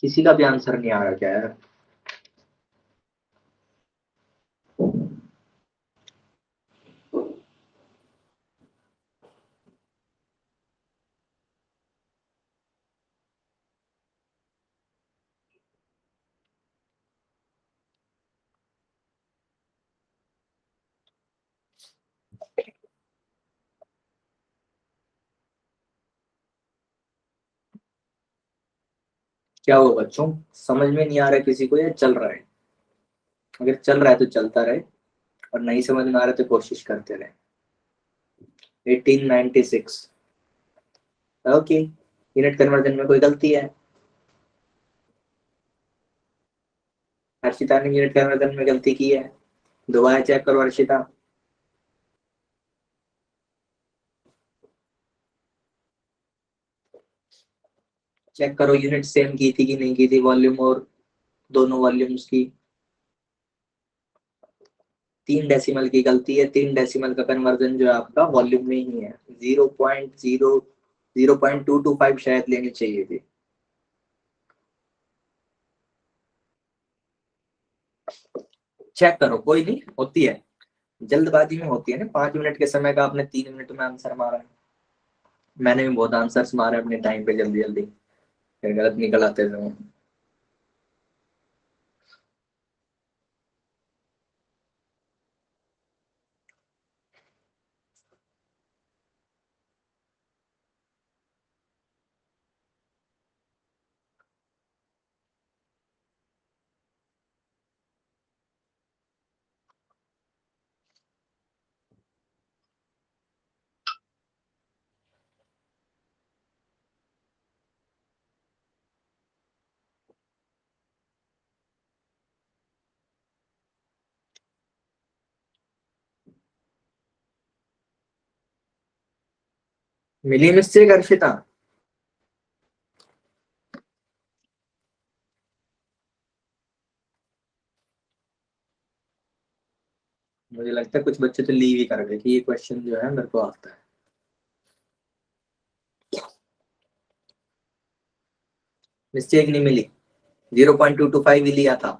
किसी का भी आंसर नहीं आ रहा क्या यार? क्या हुआ बच्चों, समझ में नहीं आ रहा किसी को या चल रहा है? अगर चल रहा है तो चलता रहे, और नहीं समझ में आ रहा है तो कोशिश करते रहे। 1896। ओके, यूनिट कन्वर्जन में कोई गलती है? हर्षिता ने यूनिट कन्वर्जन में गलती की है? दोबारा चेक करो हर्षिता। चेक करो यूनिट सेम की थी कि नहीं की थी, वॉल्यूम और दोनों वॉल्यूम्स की। 3 डेसिमल की गलती है। 3 डेसिमल का कन्वर्जन जो है आपका वॉल्यूम में ही है। 0.225 शायद लेनी चाहिए थी। चेक करो, कोई नहीं, होती है, जल्दबाजी में होती है ना। 5 मिनट के समय का आपने 3 मिनट में आंसर मारा है। मैंने भी बहुत आंसर्स मारे अपने टाइम पे, जल्दी जल्दी, फिर गलत निकल आते थे। मिली मिस्टेक हर्षिता? मुझे लगता है कुछ बच्चे तो लीव ही कर गए कि ये क्वेश्चन जो है मेरे को आता है। मिस्टेक नहीं मिली, 0.225 ही लिया था।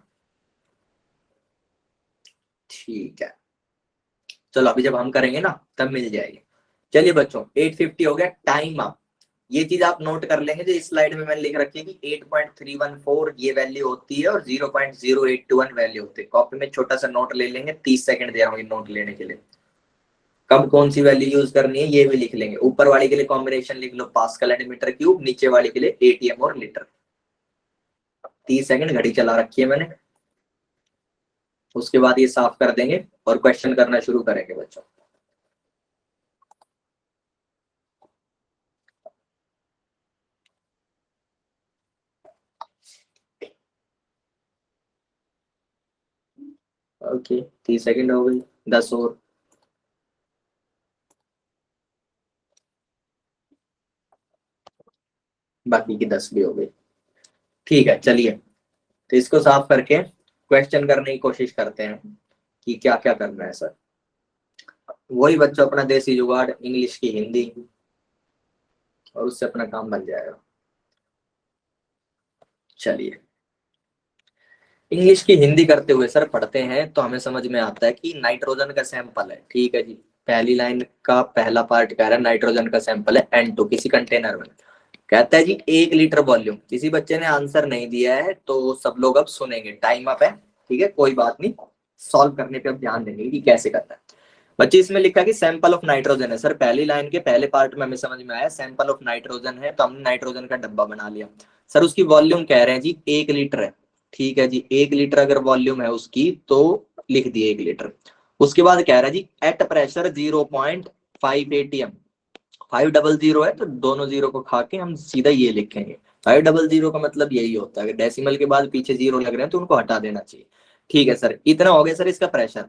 ठीक है, चलो अभी जब हम करेंगे ना तब मिल जाएगी। चलिए बच्चों, 850 हो गया टाइम अप। ये चीज आप नोट कर लेंगे, जो इस स्लाइड में मैंने लिख रखी है कि 8.314 ये वैल्यू होती है और 0.0821 वैल्यू होती है। कॉपी में छोटा सा नोट ले लेंगे, 30 सेकंड दे रहा हूँ नोट लेने के लिए। कब कौन सी वैल्यू यूज करनी है ये भी लिख लेंगे। ऊपर वाली के लिए कॉम्बिनेशन लिख लो पास्कल एंड मीटर क्यूब, नीचे वाली के लिए एटीएम और लीटर। 30 सेकंड घड़ी चला रखी है मैंने। उसके बाद ये साफ कर देंगे और क्वेश्चन करना शुरू करेंगे बच्चों। ओके, 30 सेकंड हो गई, 10 और। बाकी की 10 भी हो गई। ठीक है, चलिए, तो इसको साफ करके क्वेश्चन करने की कोशिश करते हैं कि क्या क्या करना है सर। वही बच्चों अपना देसी जुगाड़, इंग्लिश की हिंदी, और उससे अपना काम बन जाएगा। चलिए, इंग्लिश की हिंदी करते हुए सर पढ़ते हैं तो हमें समझ में आता है कि नाइट्रोजन का सैंपल है। ठीक है जी, पहली लाइन का पहला पार्ट कह रहा है नाइट्रोजन का सैंपल है N2 किसी कंटेनर में। कहता है जी 1 लीटर वॉल्यूम। किसी बच्चे ने आंसर नहीं दिया है तो सब लोग अब सुनेंगे, टाइम अप है। ठीक है, कोई बात नहीं, सॉल्व करने पे अब ध्यान देंगे कि कैसे करना है। बच्चे इसमें लिखा कि सैंपल ऑफ नाइट्रोजन है। सर पहली लाइन के पहले पार्ट में हमें समझ में आया सैंपल ऑफ नाइट्रोजन है, तो हमने नाइट्रोजन का डब्बा बना लिया। सर उसकी वॉल्यूम कह रहे हैं जी 1 लीटर है। ठीक है जी, 1 लीटर अगर वॉल्यूम है उसकी तो लिख दिए 1 लीटर। उसके बाद कह रहा है जी एट प्रेशर 0.5 एटीएम। 500 है तो दोनों जीरो को खा के हम सीधा ये लिखेंगे। 500 का मतलब यही होता है, अगर डेसिमल के बाद पीछे जीरो लग रहे हैं तो उनको हटा देना चाहिए। ठीक है सर, इतना हो गया सर इसका प्रेशर।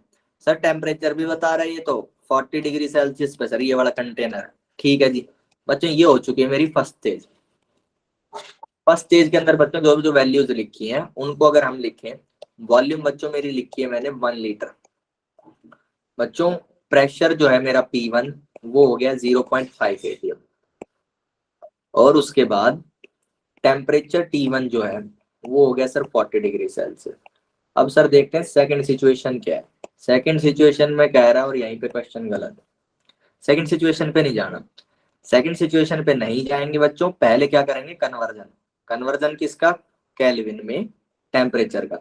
सर टेम्परेचर भी बता रहा है ये तो, 40 डिग्री सेल्सियस पे सर ये वाला कंटेनर। ठीक है जी बच्चों, ये हो चुकी है मेरी फर्स्ट स्टेज। फर्स्ट स्टेज के अंदर बच्चों जो जो वैल्यूज लिखी हैं उनको अगर हम लिखें, वॉल्यूम बच्चों मेरी लिखी है मैंने 1 लीटर। बच्चों प्रेशर जो है मेरा P1 वो हो गया 0.5 एटीएम। और उसके बाद टेम्परेचर T1 जो है वो हो गया सर 40 डिग्री सेल्सियस। अब सर देखते हैं सेकंड सिचुएशन क्या है। सेकंड सिचुएशन में कह रहा है और यहीं पे क्वेश्चन गलत है, सेकंड सिचुएशन पे नहीं जाना। सेकंड सिचुएशन पे नहीं जाएंगे बच्चों, पहले क्या करेंगे, कन्वर्जन। कन्वर्जन किसका, केल्विन में टेम्परेचर का।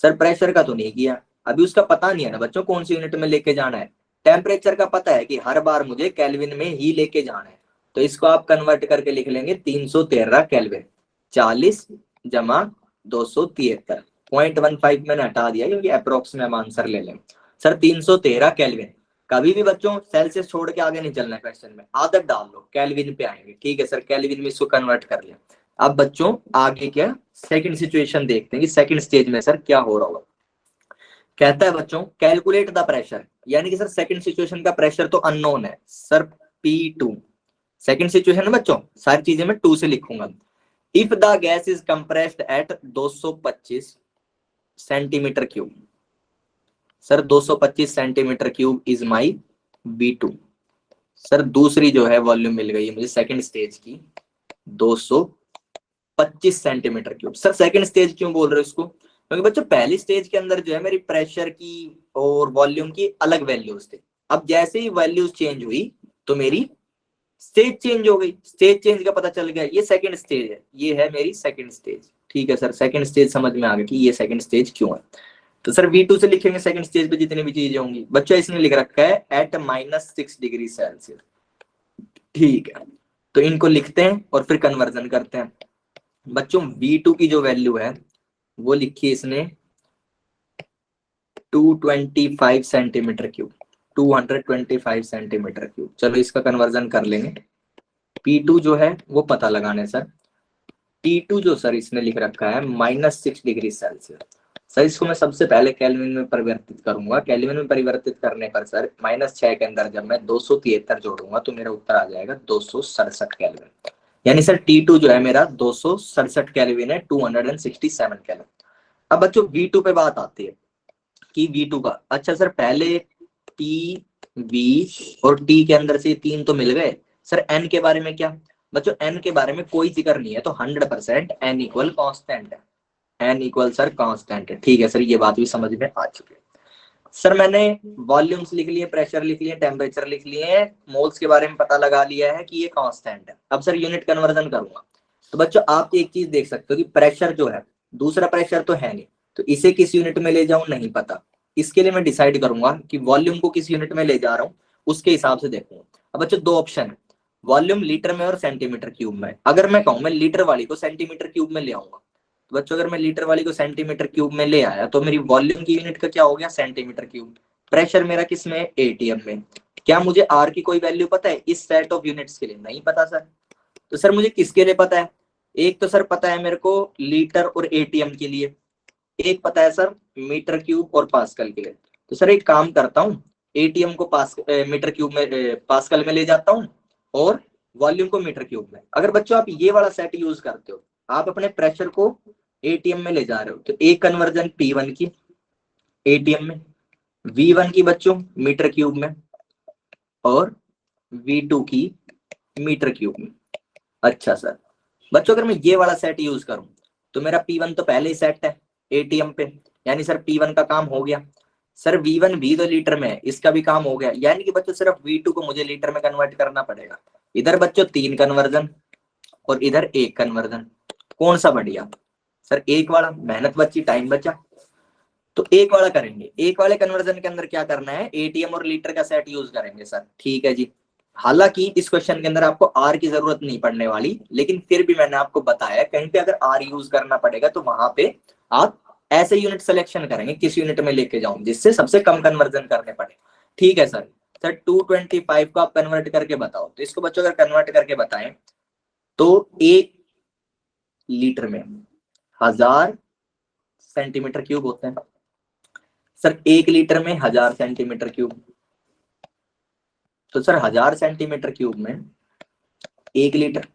सर प्रेशर का तो नहीं किया, अभी उसका पता नहीं है ना बच्चों कौन सी यूनिट में लेके जाना है। टेम्परेचर का पता है कि हर बार मुझे केल्विन में ही लेके जाना है, तो इसको आप कन्वर्ट करके लिख लेंगे 313 केल्विन। 40 जमा 273, 0.15 मैंने हटा दिया क्योंकि अप्रोक्स में हम आंसर ले लें। Sir 313 kelvin. कभी भी बच्चों सेल्सियस छोड़ के आगे नहीं चलना है, क्वेश्चन में आदत डाल लो, केल्विन पे आएंगे। ठीक है सर, केल्विन में इसको कन्वर्ट कर लिया। अब बच्चों आगे क्या, सेकंड सिचुएशन देखते हैं कि सेकंड स्टेज में सर क्या हो रहा होगा। कहता है बच्चों कैलकुलेट द प्रेशर, यानी कि सर सेकंड सिचुएशन का प्रेशर तो अननोन है सर, P2। सेकंड सिचुएशन है बच्चों, सारी चीजें मैं 2 से लिखूंगा। If the gas is compressed at 225 centimetre cube, sir 225 centimetre cube is my B2। सर दूसरी जो है वॉल्यूम मिल गई है मुझे सेकंड स्टेज की 225 centimetre cube. Sir second stage क्यों बोल रहे हो इसको, क्योंकि बच्चों पहली स्टेज के अंदर जो है मेरी प्रेशर की और वॉल्यूम की अलग वैल्यूज थे। अब जैसे ही वैल्यूज चेंज हुई तो मेरी स्टेज चेंज हो गई, स्टेज चेंज का पता चल गया, ये सेकंड स्टेज है, ये है मेरी सेकंड स्टेज। ठीक है सर, सेकंड स्टेज समझ में आ गया कि ये सेकंड स्टेज क्यों है। तो सर V2 से लिखेंगे सेकंड स्टेज पे जितनी भी चीजें होंगी। बच्चों इसने लिख रखा है एट -6 डिग्री सेल्सियस। ठीक है, तो इनको लिखते हैं और फिर कन्वर्जन करते हैं। बच्चों V2 की जो वैल्यू है वो लिखी है इसने 225 सेंटीमीटर क्यूब, 225 सेंटीमीटर क्यूब। चलो इसका कन्वर्जन कर लेंगे। P2 जो है वो पता लगाने सर, T2 जो सर इसने लिख रखा है -6 डिग्री सेल्सियस। सर इसको मैं सबसे पहले केल्विन में परिवर्तित करूंगा। केल्विन में परिवर्तित करने पर सर -6 के अंदर जब मैं 273 जोड़ूंगा तो मेरा उत्तर आ जाएगा 267 केल्विन। यानी सर T2 जो है मेरा 267 केल्विन है, 267 केल्विन। अब बच्चों V2 पे बात आती है कि V2 का, अच्छा सर पहले P, V और T के अंदर से 3 तो मिल गए। सर N के बारे में क्या, बच्चों N के बारे में कोई जिक्र नहीं है, तो 100% N इक्वल कांस्टेंट है। N इक्वल सर कांस्टेंट है। ठीक है सर, ये बात भी समझ में आ चुकी है। सर मैंने वॉल्यूम्स लिख लिए, प्रेशर लिख लिए, टेम्परेचर लिख लिए, मोल्स के बारे में पता लगा लिया है कि ये कांस्टेंट है। अब सर यूनिट कन्वर्जन करूंगा। तो बच्चों आप एक चीज देख सकते हो कि प्रेशर जो है, दूसरा प्रेशर तो है नहीं, तो इसे किस यूनिट में ले जाऊं नहीं पता। इसके लिए मैं डिसाइड करूंगा कि वॉल्यूम को किस यूनिट में ले जा रहा हूँ, उसके हिसाब से देखूंगा। अब बच्चों दो ऑप्शन है, वॉल्यूम लीटर में और सेंटीमीटर क्यूब में। अगर मैं कहूँ मैं लीटर वाली को सेंटीमीटर क्यूब में ले आऊंगा, तो बच्चों अगर मैं लीटर वाली को सेंटीमीटर क्यूब में ले आया तो मेरी वॉल्यूम की यूनिट का क्या हो गया, सेंटीमीटर क्यूब। प्रेशर मेरा किस में, एटीएम में। क्या मुझे आर की कोई वैल्यू पता है इस सेट ऑफ यूनिट्स के लिए, नहीं पता सर। तो सर मुझे किसके लिए पता है, एक तो सर पता है मेरे को लीटर और एटीएम के लिए, एक पता है सर मीटर क्यूब और पास्कल के लिए। तो सर एक काम करता हूँ, एटीएम को मीटर क्यूब में पास्कल में ले जाता हूँ और वॉल्यूम को मीटर क्यूब में। अगर बच्चों आप ये वाला सेट यूज करते हो, आप अपने प्रेशर को एटीएम में ले जा रहे हो, तो एक कन्वर्जन P1 की एटीएम में, V1 की बच्चों मीटर क्यूब में, और V2 की मीटर क्यूब में। अच्छा सर बच्चों अगर मैं ये वाला सेट यूज करूं तो मेरा P1 तो पहले ही सेट है एटीएम पे, यानी सर P1 का काम हो गया। सर V1 भी तो लीटर में है, इसका भी काम हो गया, यानी कि बच्चों सिर्फ V2 को मुझे लीटर में कन्वर्ट करना पड़ेगा। इधर बच्चों 3 कन्वर्जन और इधर 1 कन्वर्जन, कौन सा बढ़िया, सर एक वाला, मेहनत बची टाइम बचा, तो एक वाला करेंगे। एक वाले कन्वर्जन के अंदर क्या करना है, एटीएम और लीटर का सेट यूज करेंगे सर। ठीक है जी, हालांकि इस क्वेश्चन के अंदर आपको आर की जरूरत नहीं पड़ने वाली, लेकिन फिर भी मैंने आपको बताया कहीं पे अगर आर यूज करना पड़ेगा तो वहां पे आप ऐसे यूनिट सिलेक्शन करेंगे किस यूनिट में लेके जाऊं जिससे सबसे कम कन्वर्जन करने पड़े। ठीक है सर। सर 225 को आप कन्वर्ट करके बताओ, तो इसको बच्चों अगर कन्वर्ट करके बताएं तो 1 लीटर में 1000 सेंटीमीटर क्यूब होते हैं। सर 1 लीटर में 1000 सेंटीमीटर क्यूब, तो सर 1000 सेंटीमीटर क्यूब में 1 लीटर,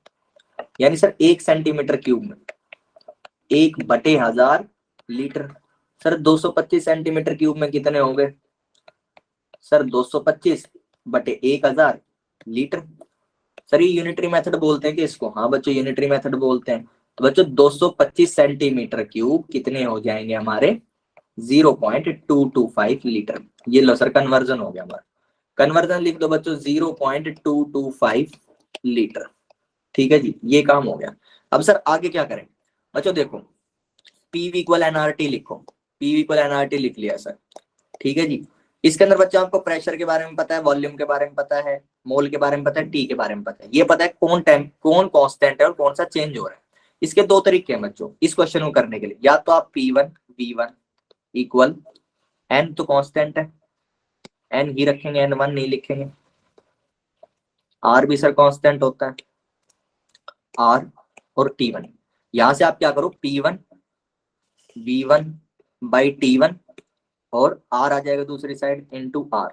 यानी सर 1 सेंटीमीटर क्यूब में 1/1000 लीटर। सर 225 सेंटीमीटर क्यूब में कितने हो गए, सर 225/1000 लीटर। सर ये यूनिटरी मेथड बोलते हैं कि इसको, हाँ बच्चों यूनिटरी मेथड बोलते हैं। तो बच्चों 225 सेंटीमीटर क्यूब कितने हो जाएंगे हमारे 0.225 लीटर। ये लो सर कन्वर्जन हो गया हमारा। कन्वर्जन लिख दो बच्चों 0.225 लीटर। ठीक है जी, ये काम हो गया। अब सर आगे क्या करें बच्चों, देखो P इक्वल एनआरटी लिखो। P इक्वल एनआरटी लिख लिया सर। ठीक है जी, इसके अंदर बच्चों आपको प्रेशर के बारे में पता है, वॉल्यूम के बारे में पता है, मोल के बारे में पता है, टी के बारे में पता है, ये पता है कौन टाइम कौन कांस्टेंट है और कौन सा चेंज हो रहा है। इसके दो तरीके हैं बच्चों इस क्वेश्चन को करने के लिए, या तो आप P1 V1 इक्वल n तो कांस्टेंट है n ही रखेंगे, n1 नहीं लिखेंगे। r भी सर कांस्टेंट होता है r और T1। यहां से आप क्या करो P1 V1 बाई T1 और r आ जाएगा दूसरी साइड इनटू r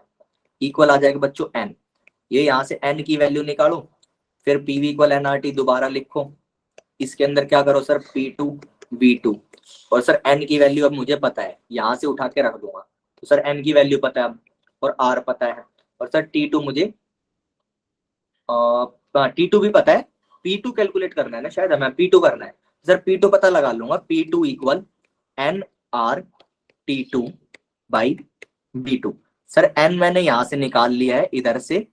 इक्वल आ जाएगा बच्चों n। ये यहां से n की वैल्यू निकालो, फिर PV इक्वल एनआरटी दोबारा लिखो। इसके अंदर क्या करो सर P2 V2 और सर n की वैल्यू अब मुझे पता है, यहां से उठा के रख दूंगा। तो सर n की वैल्यू पता है अब और r पता है, और सर T2 मुझे T2 भी पता है। P2 कैलकुलेट करना है ना शायद, हमें P2 करना है। सर P2 पता लगा लूंगा, P2 equal nRT2 by V2। Sir n मैंने यहां से निकाल लिया है इधर से,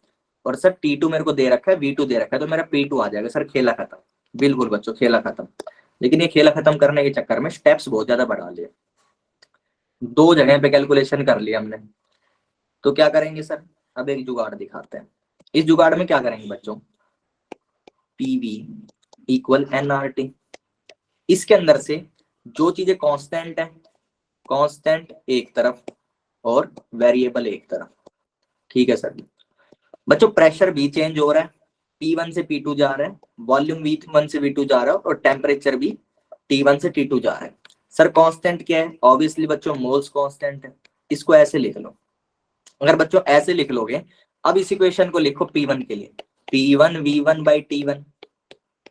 और सर T2 मेरे को दे रखा है, V2 दे रखा है, तो मेरा P2 आ जाएगा। सर खेला खत्म, बिल्कुल बच्चों खेला खत्म। लेकिन ये खेला खत्म करने के चक्कर में स्टेप्स बहुत ज्यादा बढ़ा लिए, दो जगह पे कैलकुलेशन कर लिया हमने। तो क्या करेंगे सर, अब एक जुगाड़ दिखाते हैं। इस जुगाड़ में क्या करेंगे बच्चों, PV इक्वल nRT। इसके अंदर से जो चीजें कांस्टेंट है, कांस्टेंट एक तरफ और वेरिएबल एक तरफ। ठीक है सर। बच्चों प्रेशर भी चेंज हो रहा है, P1 से P2 जा रहा है, वॉल्यूम V1 से V2 जा रहा है, और टेम्परेचर भी T1 से T2 जा रहा है। सर कांस्टेंट क्या है, ऑब्वियसली बच्चों मोल्स कांस्टेंट है। इसको ऐसे लिख लो, अगर बच्चों ऐसे लिख लोगे, अब इस इक्वेशन को लिखो P1 के लिए, P1 V1 by T1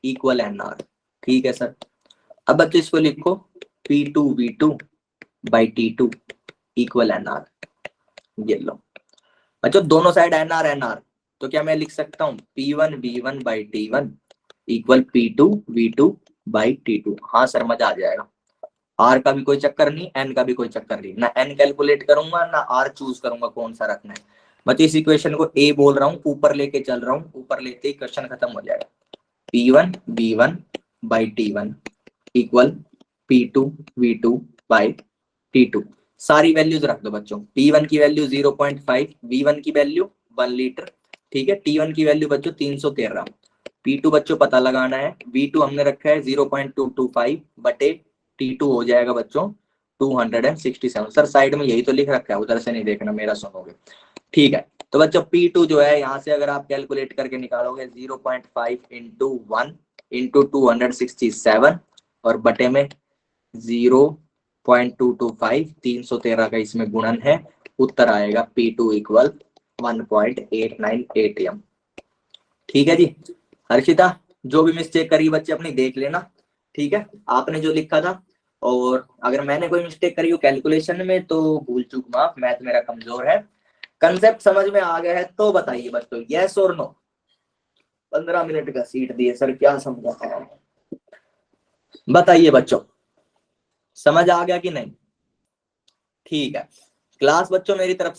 equal nR। ठीक है सर। अब बच्चों इसको लिखो P2 V2 by T2 equal nR। ये लो बच्चों दोनों साइड nR nR, तो क्या मैं लिख सकता हूँ P1 V1 by T1 equal P2 V2 by T2। हाँ सर मजा आ जाएगा। R का भी कोई चक्कर नहीं, N का भी कोई चक्कर नहीं, ना N कैलकुलेट करूंगा ना R चूज करूंगा कौन सा रखना है। बच्चों इस इक्वेशन को A बोल रहा हूँ, ऊपर लेके चल रहा हूँ, ऊपर लेते ही क्वेश्चन खत्म हो जाएगा। P1 V1 by T1 equal P2 V2 by T2। सारी वैल्यूज रख दो बच्चों। P1 की वैल्यू 0.5, V1 की वैल्यू 1 लीटर, ठीक है। T1 की वैल्यू बच्चों 313, P2 बच्चों पता लगाना है, V2 हमने रखा है 0.225 बटे T2 हो जाएगा बच्चों 267। सर साइड में यही तो लिख रखा है, उधर से नहीं देखना, मेरा सुनोगे। ठीक है, तो बच्चों P2 जो है यहाँ से अगर आप कैलकुलेट करके निकालोगे 0.5 इंटू 1 इंटू 267 और बटे में 0.225, 313 का इसमें गुणन है, उत्तर आएगा P2 इक्वल 1.898 m। ठीक है जी। हर्षिता जो भी मिस्टेक करी बच्चे अपनी देख लेना, ठीक है, आपने जो लिखा था। और अगर मैंने कोई मिस्टेक करी हो कैलकुलेशन में तो भूल चूक माफ, मैथ मेरा कमजोर है। कंसेप्ट समझ में आ गया है तो बताइए बच्चों, यस और नो। 15 मिनट का सीट दिए सर, क्या समझा बताइए बच्चों, समझ आ गया कि नहीं। ठीक है, क्लास बच्चों मेरी तरफ